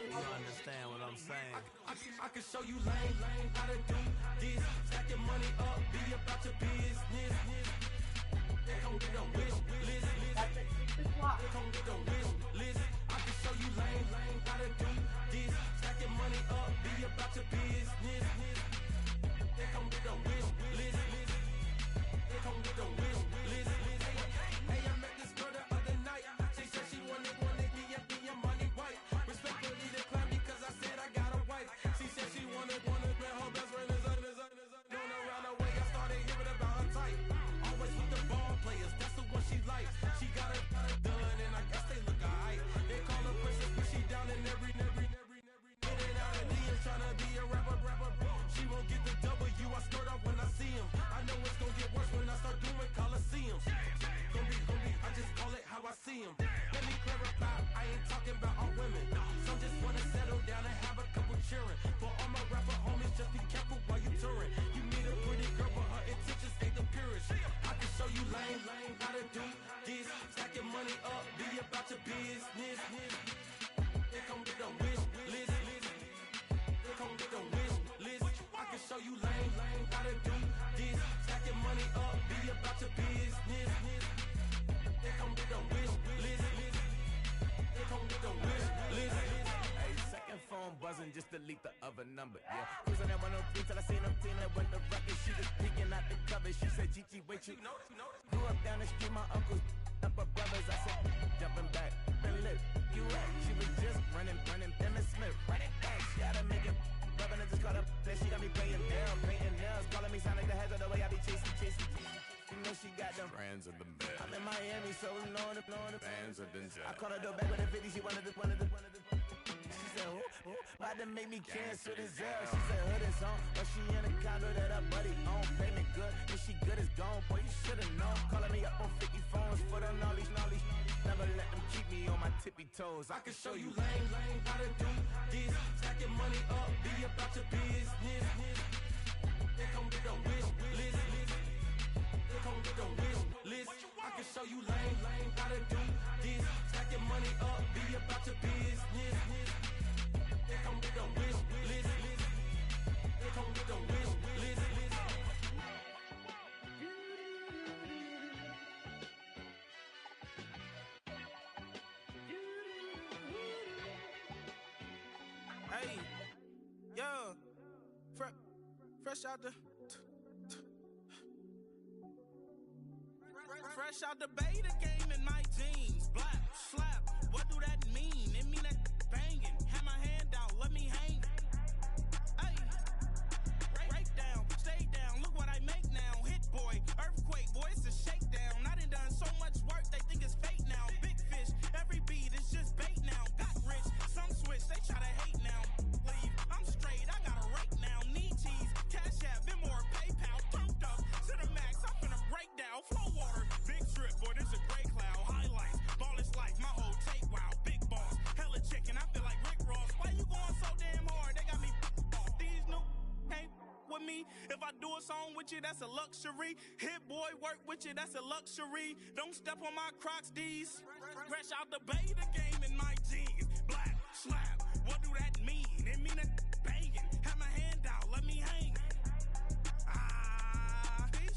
You understand what I'm saying? I can show you lane, how to do this. Stack your money up, be about your business. They gon' get a wish list. They gon' get a wish list. I can show you lane, how to do this. Stack your money up, be about your business. They gon' get a wish list. They gon' get a wish list. Hey, I met this girl the other night. She said she wanted be a money white. Respectfully declined because I said I got a wife. She said she wanted man, her best friend is known around the way. I started hearing about her type. Always with the ball players, that's the one she likes. She got it done, and I guess they look alright. They call her princess, but she down in every. In and out of DMs, tryna be a rapper. She won't get the W, I skirt off when I see him. I know it's gonna get worse when I start doing Coliseums. Gonna be, I just call it how I see him. Let me clarify, I ain't talking about all women. Some just wanna settle down and have a couple cheering. For all my rapper homies, just be careful while you touring. You meet a pretty girl, but her intentions ain't the purest. I can show you lame, how to do this. Stack your money up, be about your business. They gon' get a wish list. They gon' get a wish list. I can show you lame, how to do this. Stack your money up, be about your business. They gon' get a wish list. They gon' get a wish list. Hey, second phone buzzing, just delete the other number. Yeah, cruising at 103 till I seen them team that went the record. She was peeking out the cover. She said, Gigi, wait, you grew up down the street, my uncles up her brothers. I said, jumping back, been lit. You at? She was just running. Emmett Smith, running back. She had to make it. Rubbing it, just caught up. Then she got me playing down, painting nails, calling me sound like the heads of the way I be chasing. You know she got them Brands of the bed. I'm in Miami, so knowing the Bands of the jet. I called her door back with a 50. She wanted the. She said, about to make me cancel this L. She said, hood is on, but she in a condo that her buddy own. Payment good, if she good is gone. Boy, you should've known. Calling me up on 50 phones, foot on all these. Never let them keep me on my tippy toes. I can show you lame, how to do this. Stack your money up, be about your business. They gon' get a wish list. They gon' get a wish list. I can show you lame, how to do this. Stack your money up, be about your business. They gon' get a wish list. They gon' get a wish list. Hey, yo, fresh out the fresh out the beta game in my jeans. Black slap, what do that mean? It mean that banging. Have my hand out, let me hang. Hey, break down, stay down. Look what I make now. Hit boy, earthquake, boy, it's a shakedown. I done so much work, they think it's fake now. Big fish, every beat is just bait now. Got rich, some switch, they try to hate now. Leave, I'm straight, I got a rake now. Need cheese, cash app, Venmo, PayPal. Turned up to the max, I'm finna break down. Flow water, big trip, boy, this a gray cloud. Highlights, ball is life, my whole tape, wow. Big boss, hella chicken, I feel like Rick Ross. Why you going so damn hard? They got me off. These new can't with me. If I do a song with you, that's a luxury. Hit boy, work with you, that's a luxury. Don't step on my Crocs, D's. Fresh out the beta game in my jeans. Black slap, what do that mean? It mean that banging. Have my hand out, let me hang.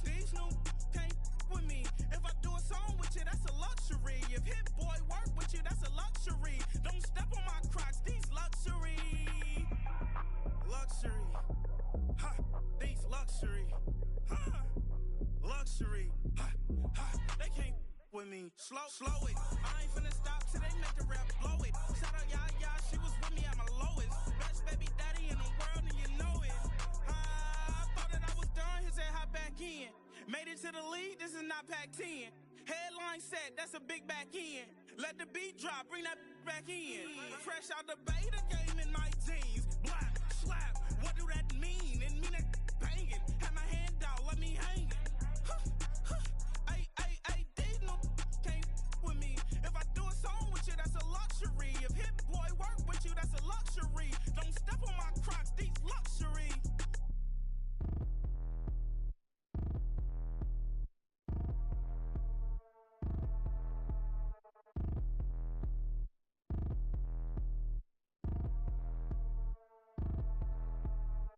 These new can't with me. If I do a song with you, that's a luxury. If hit boy work with you, that's a luxury. Don't step on my Crocs, these luxury. Luxury. Ha, these luxury. Ha, luxury. Ha, ha, they can't with me. Slow it. I ain't finna stop till they make the rap blow it. Shout out Yaya, she was with me at my lowest. Best baby daddy in the world and you know it. I thought that I was done, he said hop back in. Made it to the lead, this is not Pac-10. Headline set, that's a big back end. Let the beat drop, bring that back in. Fresh out the beta game in my jeans. Blap, slap, what do that mean? It mean that banging. Have my hand out, let me hang it. Ay, these no can't with me. If I do a song with you, that's a luxury. If Hit Boy work with you, that's a luxury. Don't step on my Crocs, these luxury.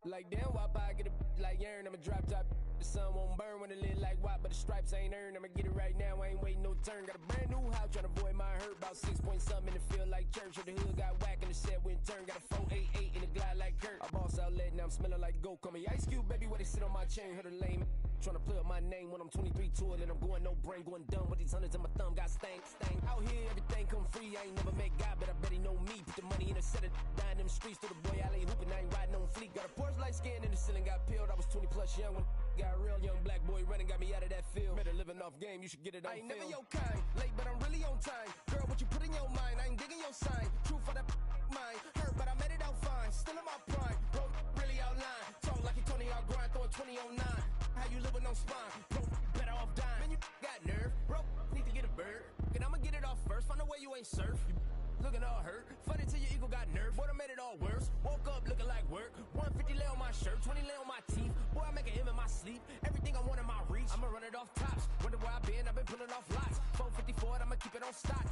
Like damn, why I get a like urn? I'ma drop top. The sun won't burn when it lit like why, but the stripes ain't earned. I'ma get it right now, I ain't waiting no turn. Got a brand new house, tryna avoid my hurt. About 6 point something, it feel like church. Or the hood got whack and the set went turn. Got a 488 in the glide like Kurt. I boss outlet, now I'm smelling like goat. Call me Ice Cube, baby, where they sit on my chain. Heard a lame tryna play up my name when I'm 23 to it. And I'm going no brain, going dumb with these hundreds in my thumb. Got stank. Out here, everything come free. I ain't never met God, but I bet he know me. Put the money in a set of down them streets. Through the boy alley hooping, I ain't riding on fleek. Got a Porsche light skin in the ceiling, got peeled. I was 20 plus young when got real. Young black boy running, got me out of that field. Better living off game, you should get it on film. I ain't never your kind, late but I'm really on time. Girl, what you put in your mind, I ain't digging your sign. True for that mind, hurt but I made it out fine. Still in my prime, bro, really outline. Talk like you Tony out grind, throwing 20 on 9. How you living on spine, bro, better off dying. Man, you got nerve, bro, need to get a bird. And I'ma get it off first, find a way you ain't surf. You looking all hurt, funny till your ego got nerve. Boy, I made it all worse, woke up looking like work. 150 lay on my shirt, 20 lay on my teeth. Boy, I make an M in my sleep, everything I want in my reach. I'ma run it off tops, wonder where I've been pulling off lots. 454, I'ma keep it on stock.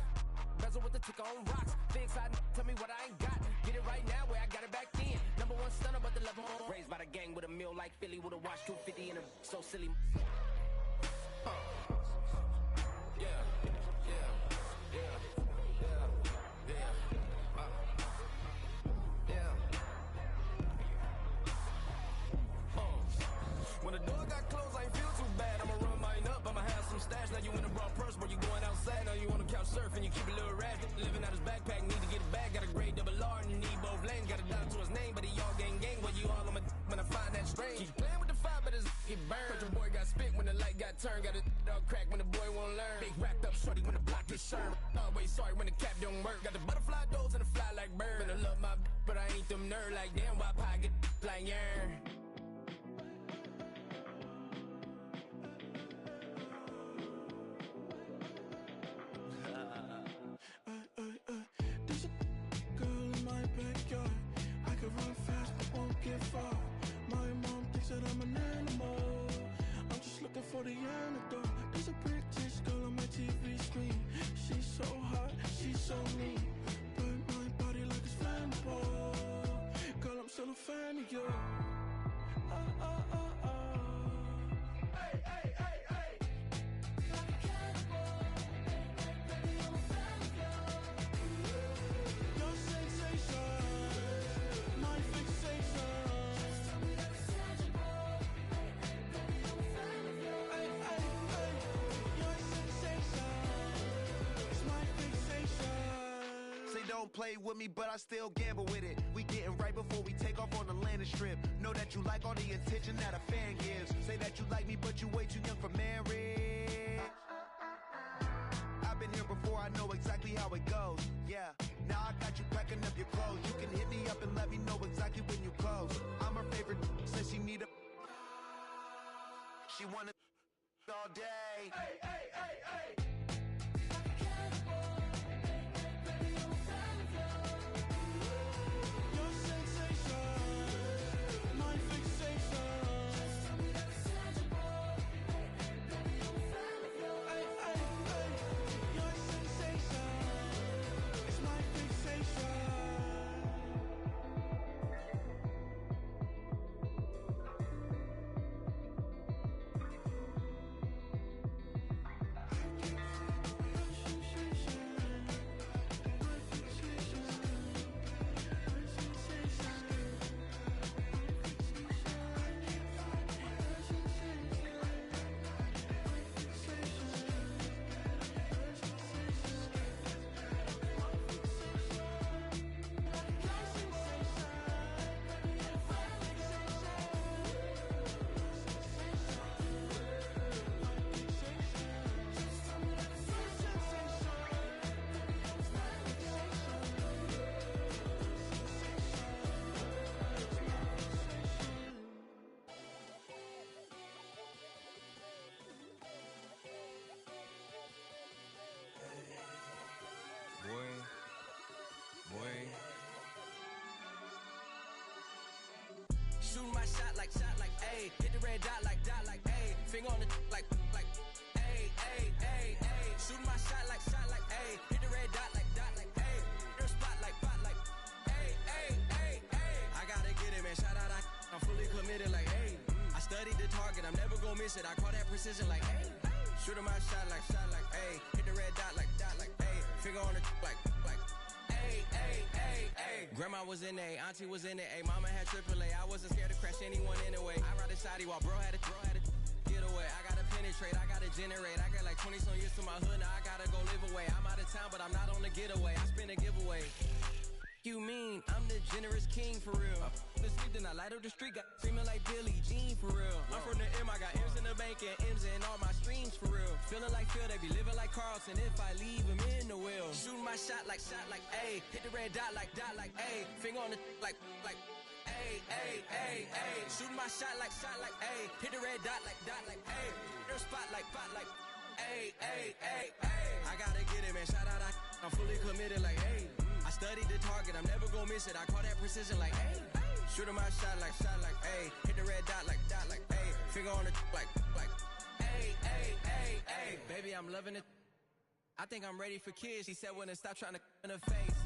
Bezel with the ticker on rocks. Things I tell me what I ain't got. Get it right now where I got it back then. Number one stunner, but the level on. Raised by the gang with a meal like Philly with a watch 250 and a so silly. When the door got closed, I ain't feel too bad. I'ma run mine up, I'ma have some stash. Now you in a broad purse, but you going outside. Now you on the couch surfing, you keep a little rash. Living out his backpack, need to get it back. Got a grade double R and need both lanes. Got a dot to his name, but he all gang. Well, you all on my when I find that strange. Keep playing with the fire, but his get burned. But your boy got spit when the light got turned. Got a dog crack when the boy won't learn. Big wrapped up shorty when the block gets served. Always sorry when the cap don't work. Got the butterfly doors and the fly like bird. And I love my but I ain't them nerd like damn. Why pie get like yarn? There's a girl in my backyard. I could run fast but won't get far. My mom thinks that I'm an animal. I'm just looking for the antidote. There's a British girl on my TV screen. She's so hot, she's so mean. Burn my body like it's flammable. Girl, I'm still a fan of you. Hey, hey, hey, hey. Like a cannibal. Baby, I'm a fan of you. Your sensation, my fixation. Just tell me that it's tangible. Baby, I'm a fan of you. Hey, hey, hey. Your sensation is my fixation. Say don't play with me, but I still gamble with it. We getting right before we take off on the landing strip. Know that you like all the attention that a fan gives. Say that you like me, but you way too young for marriage. I've been here before, I know exactly how it goes. Yeah, now I got you packing up your clothes. You can hit me up and let me know exactly when you close. I'm her favorite, says she need a. She wanna all day. Hey, hey, hey, hey. Like a cannibal. Baby, I'm a fan of you. Your sensation, my fixation. Just tell me that it's tangible. Baby, I'm a fan of you. Hey, hey, hey. Your sensation is my fixation. I Shooting my shot like, ayy. Hit the red dot like, ayy. Finger on the like, ayy, ayy, ayy, ayy. Shooting my shot like, ayy. Hit the red dot like, ayy. Her spot like, ayy, ayy, ayy, ayy. I gotta get it, man. Shout out, I'm fully committed like, ayy. I studied the target, I'm never gonna miss it. I call that precision like, ayy. Shooting my shot like, ayy. Hit the red dot like, ayy. Finger on the like, ayy, ayy, ayy, ayy. Grandma was in A, auntie was in it, ayy. Mama had AAA, I wasn't scared to crash anyone anyway. I ride the side while bro had to get away. I gotta penetrate, I gotta generate. I got like 20 some years to my hood, now I gotta go live away. I'm out of town, but I'm not on the getaway. I spin a giveaway. You mean I'm the generous king for real? I the sleep, then I light up the street, got screaming like Billie Jean for real. I'm from the M, I got M's in the bank and M's in all my streams for real. Feeling like Phil, they be living like Carlson if I leave him in the wheel. Shooting my shot like, ayy. Hit the red dot like, ayy. Finger on the like, ayy, ayy, ayy, ayy. Shooting my shot like, ayy. Hit the red dot like, ayy. Her spot like, ayy, ayy, ayy, ayy. I gotta get it, man. Shout out, I'm fully committed like, ayy. I studied the target, I'm never gonna miss it. I call that precision like, ayy. Shooting my shot like, ayy. Hit the red dot like, ayy. Finger on the like, ayy, ayy, ayy, ayy. Baby, I'm loving it. I think I'm ready for kids. She said when to stop trying to in her face.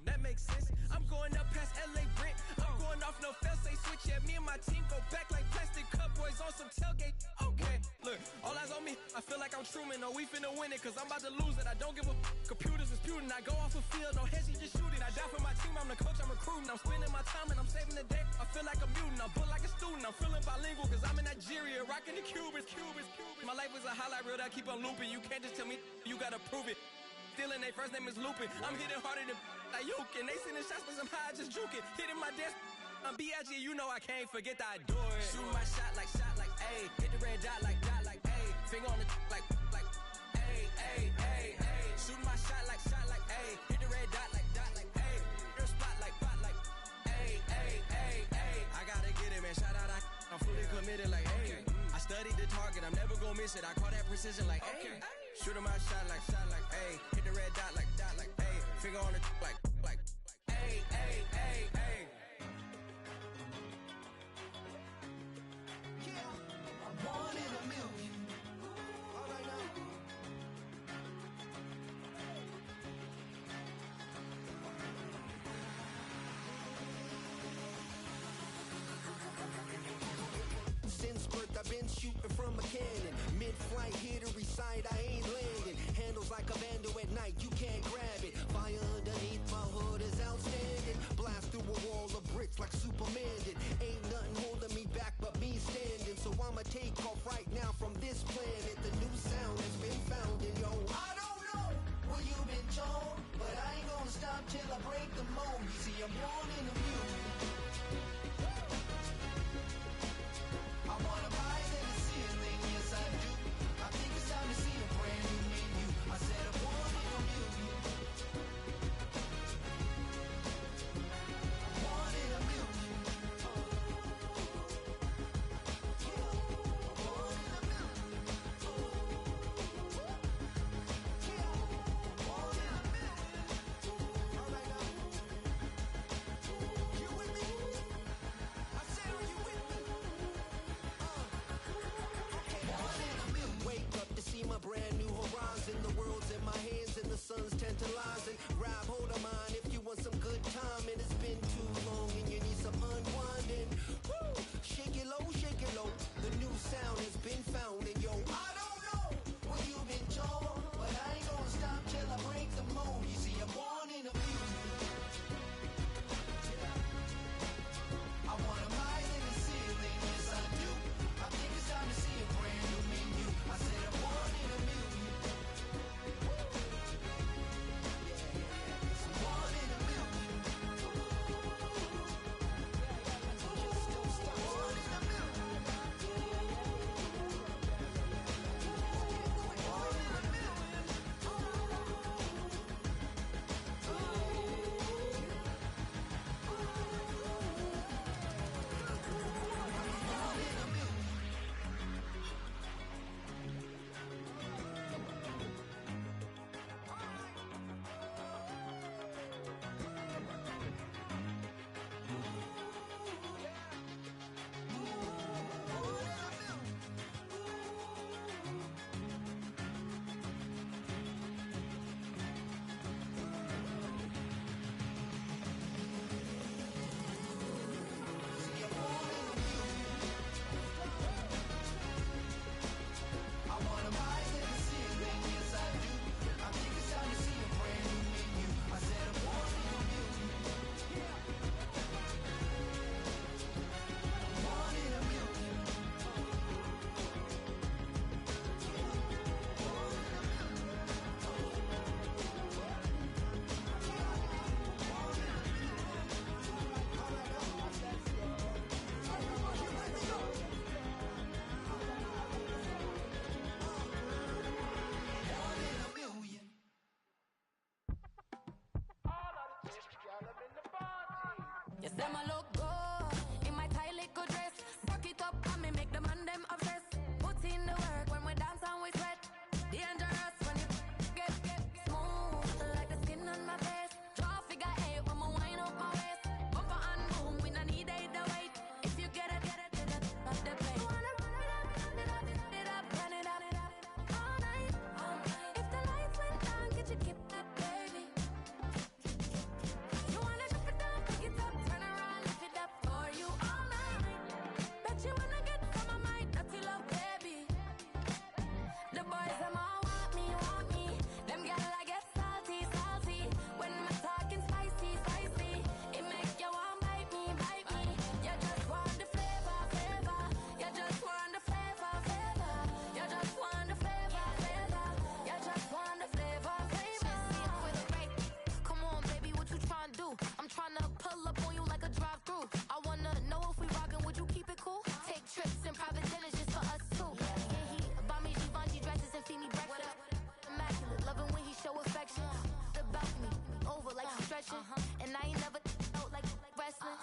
That makes sense. I'm going up past LA Brent. I'm going off no fail, say switch. Yeah, me and my team go back like plastic cup boys on some tailgate. Okay, look, all eyes on me. I feel like I'm Truman. No, we finna win it, cause I'm about to lose it. I don't give a computers disputing. I go off the field, no hesi, just shoot it. I die for my team, I'm the coach, I'm recruiting. I'm spending my time and I'm saving the day. I feel like a mutant, I'm built like a student. I'm feeling bilingual, cause I'm in Nigeria, rocking the Cubans. My life is a highlight reel that I keep on looping. You can't just tell me, you gotta prove it. Stealing, they first name is Lupin. I'm hitting harder than Ayukin. They sending shots, but somehow I just juke it. Hitting my desk, I'm B.I.G. You know I can't forget that I do it. Shooting my shot like, ayy. Hit the red dot like, ayy. Finger on the like, ayy, ayy, ayy, ayy. Shooting my shot like, ayy. Hit the red dot like, ayy. Her spot like, ayy, ayy, ayy, ayy. I gotta get it, man. Shout out, I'm fully committed like, ayy. I studied the target, I'm never gonna miss it. I call that precision like, ayy. Shooting my shot like, ayy. Hit the red dot like, ayy. Finger on the like, ayy, ayy, ayy, ayy. Yeah, I'm one in a million. All right now. Since birth, I've been shooting from a cannon. Mid-flight, hit or recite, I ain't landing. Handles like a vandal at night, you can't grab it. Fire underneath my hood is outstanding. Blast through a wall of bricks like Superman did. Ain't nothing holding me back but me standing. So I'ma take off right now from this planet. The new sound has been found in yo. I don't know what you've been told, but I ain't gonna stop till I break the mold. You see, I'm born in a million. I wanna rise in the ceiling, yes I do. I think it's time to see a brand new menu. I said I'm one in a million. One in a million. One in a million. Them a look good in my tight little dress. Rock it up and me make the man them obsessed. Put in the work when we dance and we sweat. Dangerous when you get smooth like the skin on my face. Draw figure eight when we wind up my waist. Bumper and boom, we no need either wait. If you get it, off the plate. You wanna run it up, run it up, all night. If the lights went down, could you keep that, baby? You wanna drop it down, pick it up, turn around, lift it up for you all night. Bet you wanna get some of my dirty love, baby. The boys them all want me. Them gyal I get salty. When me talking spicy. It make you want bite me. You just want the flavor. You just want the flavor. You just want the flavor. You just want the flavor. With a right. Come on, baby, what you tryna do? I'm tryna pull up on you like a drive-through. I wanna know if we rockin', would you keep it cool? Take trips and private dinners just for us two. Yeah, he buy me Givenchy dresses and feed me breakfast. Immaculate, loving when he show affection. About me, over like you stretching. And I ain't never out like wrestling.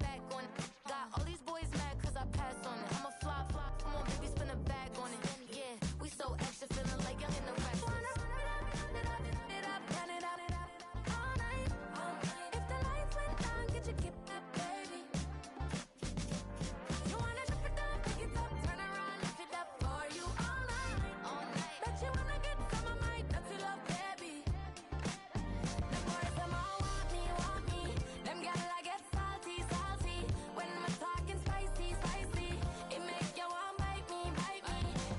Back on it. Got all these boys mad cause I passed on it. I'm a flop. Come on, baby, spin a bag on it. Yeah, we so extra, feeling like young in the rest. Run it up, all night. If the lights went down, could you keep that, baby? You wanna drop it down, pick it up, turn around, lift it up for you all night. Bet you wanna get some of my dirty love, baby. The boys them all want me. Them gyal I get salty. When me talking spicy. It make you want bite me.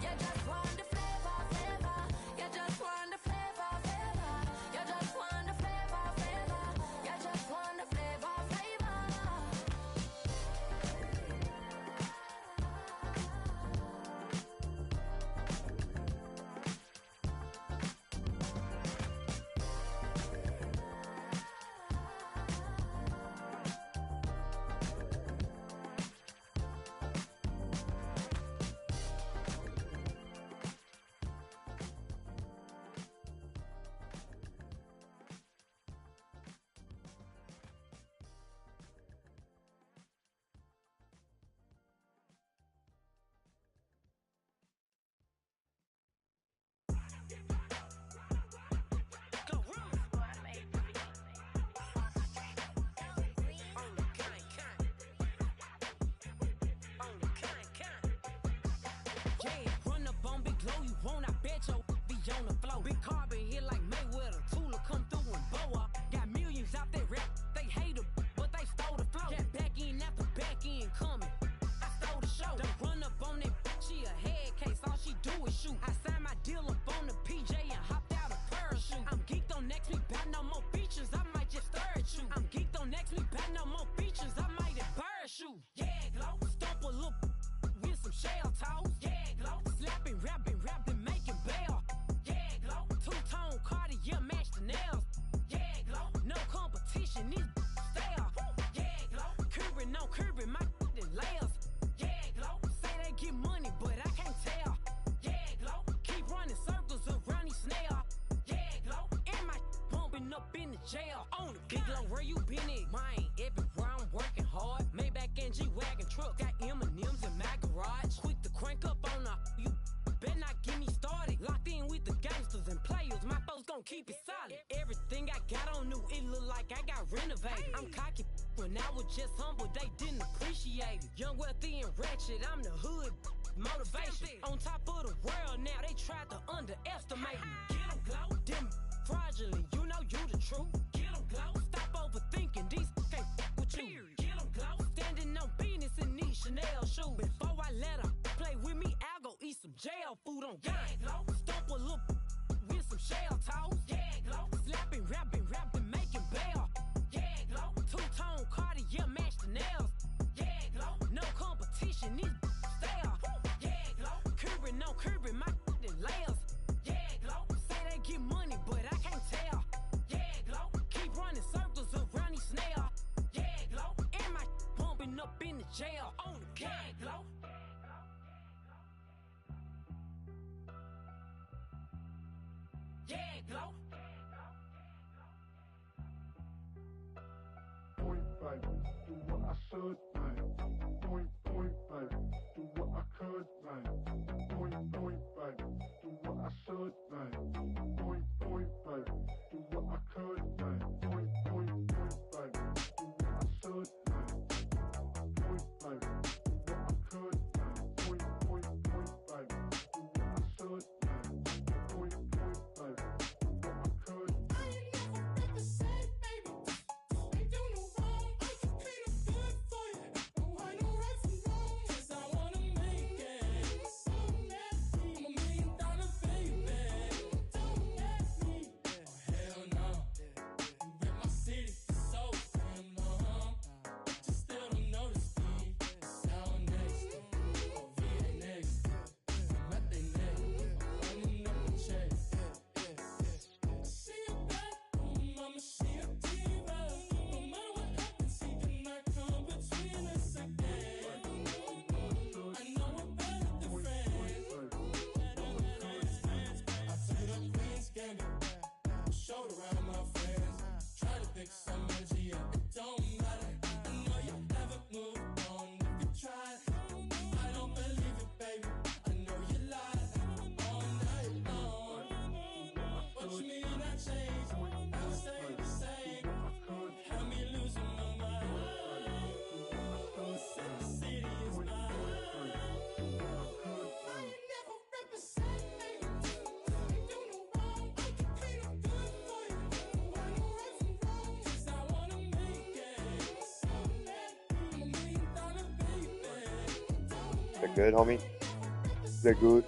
You just want the flavor. You just want the flavor. You just want the flavor. You just want the flavor. Yeah, run up on Big Glow, you won't, I bet your be on the floor. Big Carbon here like Mayweather, Tula come through and blow up. Got millions out there rap, they hate her, but they stole the flow. Got back in after back in coming, I stole the show. Don't run up on that, she a head case, all she do is shoot. I signed my deal up on the PJ and hopped out a parachute. I'm geeked on next week, bout no more features, I might just stir at you. I'm geeked on next week, bout no more features, I might embarrass you. Yeah, Glow, stomp a little with some shell toes. Yeah, Glow, slapping, rapping, making bail. Yeah, Glow, two-tone Cartier match the nails. Yeah, Glow, no competition, these stale. Yeah, Glow, curbing my layers. Yeah, Glow, say they get money, but I can't tell. Yeah, Glow, keep running circles around these snails. Yeah, Glow, and my bumping up in the jail. On the Big Glow, where you been at? Mine, everywhere I'm working hard. Maybach and G-Wagon truck, got M&M's in my garage. Quick to crank up on her, you better not get me started. Locked in with the gangsters and players, my folks gon' keep it solid. Everything I got on new, it look like I got renovated. I'm cocky when I was just humble, they didn't appreciate it. Young, wealthy, and ratchet, I'm the hood motivation. On top of the world now, they tried to underestimate me. Get 'em, Glow, them fraudulent, you know you the truth. Get 'em, Glow, stop overthinking, these can't with you. Get 'em, Glow, standing on business in these Chanel shoes. Before I let her play with me, I'll go eat some jail food on God. Yeah, Glow, stomp a little with some shell toes. Yeah, Glow, slapping, rapping, making bail. Yeah, Glow, two-tone Cartier match the nails. Yeah, Glow, no competition, these stale. Yeah, Glow, curbing my layers. Yeah, Glow, say they get money, but I can't tell. Yeah, Glow, keep running circles around these snails. Yeah, Glow, and my bumping up in the jail. On the yeah, Glow. Yeah, Glow. Point fight. should, man. Point, baby. Do what I could, man. Point, baby. Do what I should, man. Point, baby. Do what I could, man. Point, baby. Do what I should, man. Point, baby. Do what I could, man. Point, baby. Do what I should, man. Point, baby. Do what I could. Showed around my friends, try to pick some energy up, it don't matter. I know you never moved on if you tried. I don't believe it, baby. I know you lied all night long. What you mean I changed? I stay the same. Had me losing my mind. City is mine. I never represent me. You do no wrong. I can clean up good for you. I know right from wrong. 'Cause I wanna make it. I'm a $1 million baby. Is that good, homie? Is that good?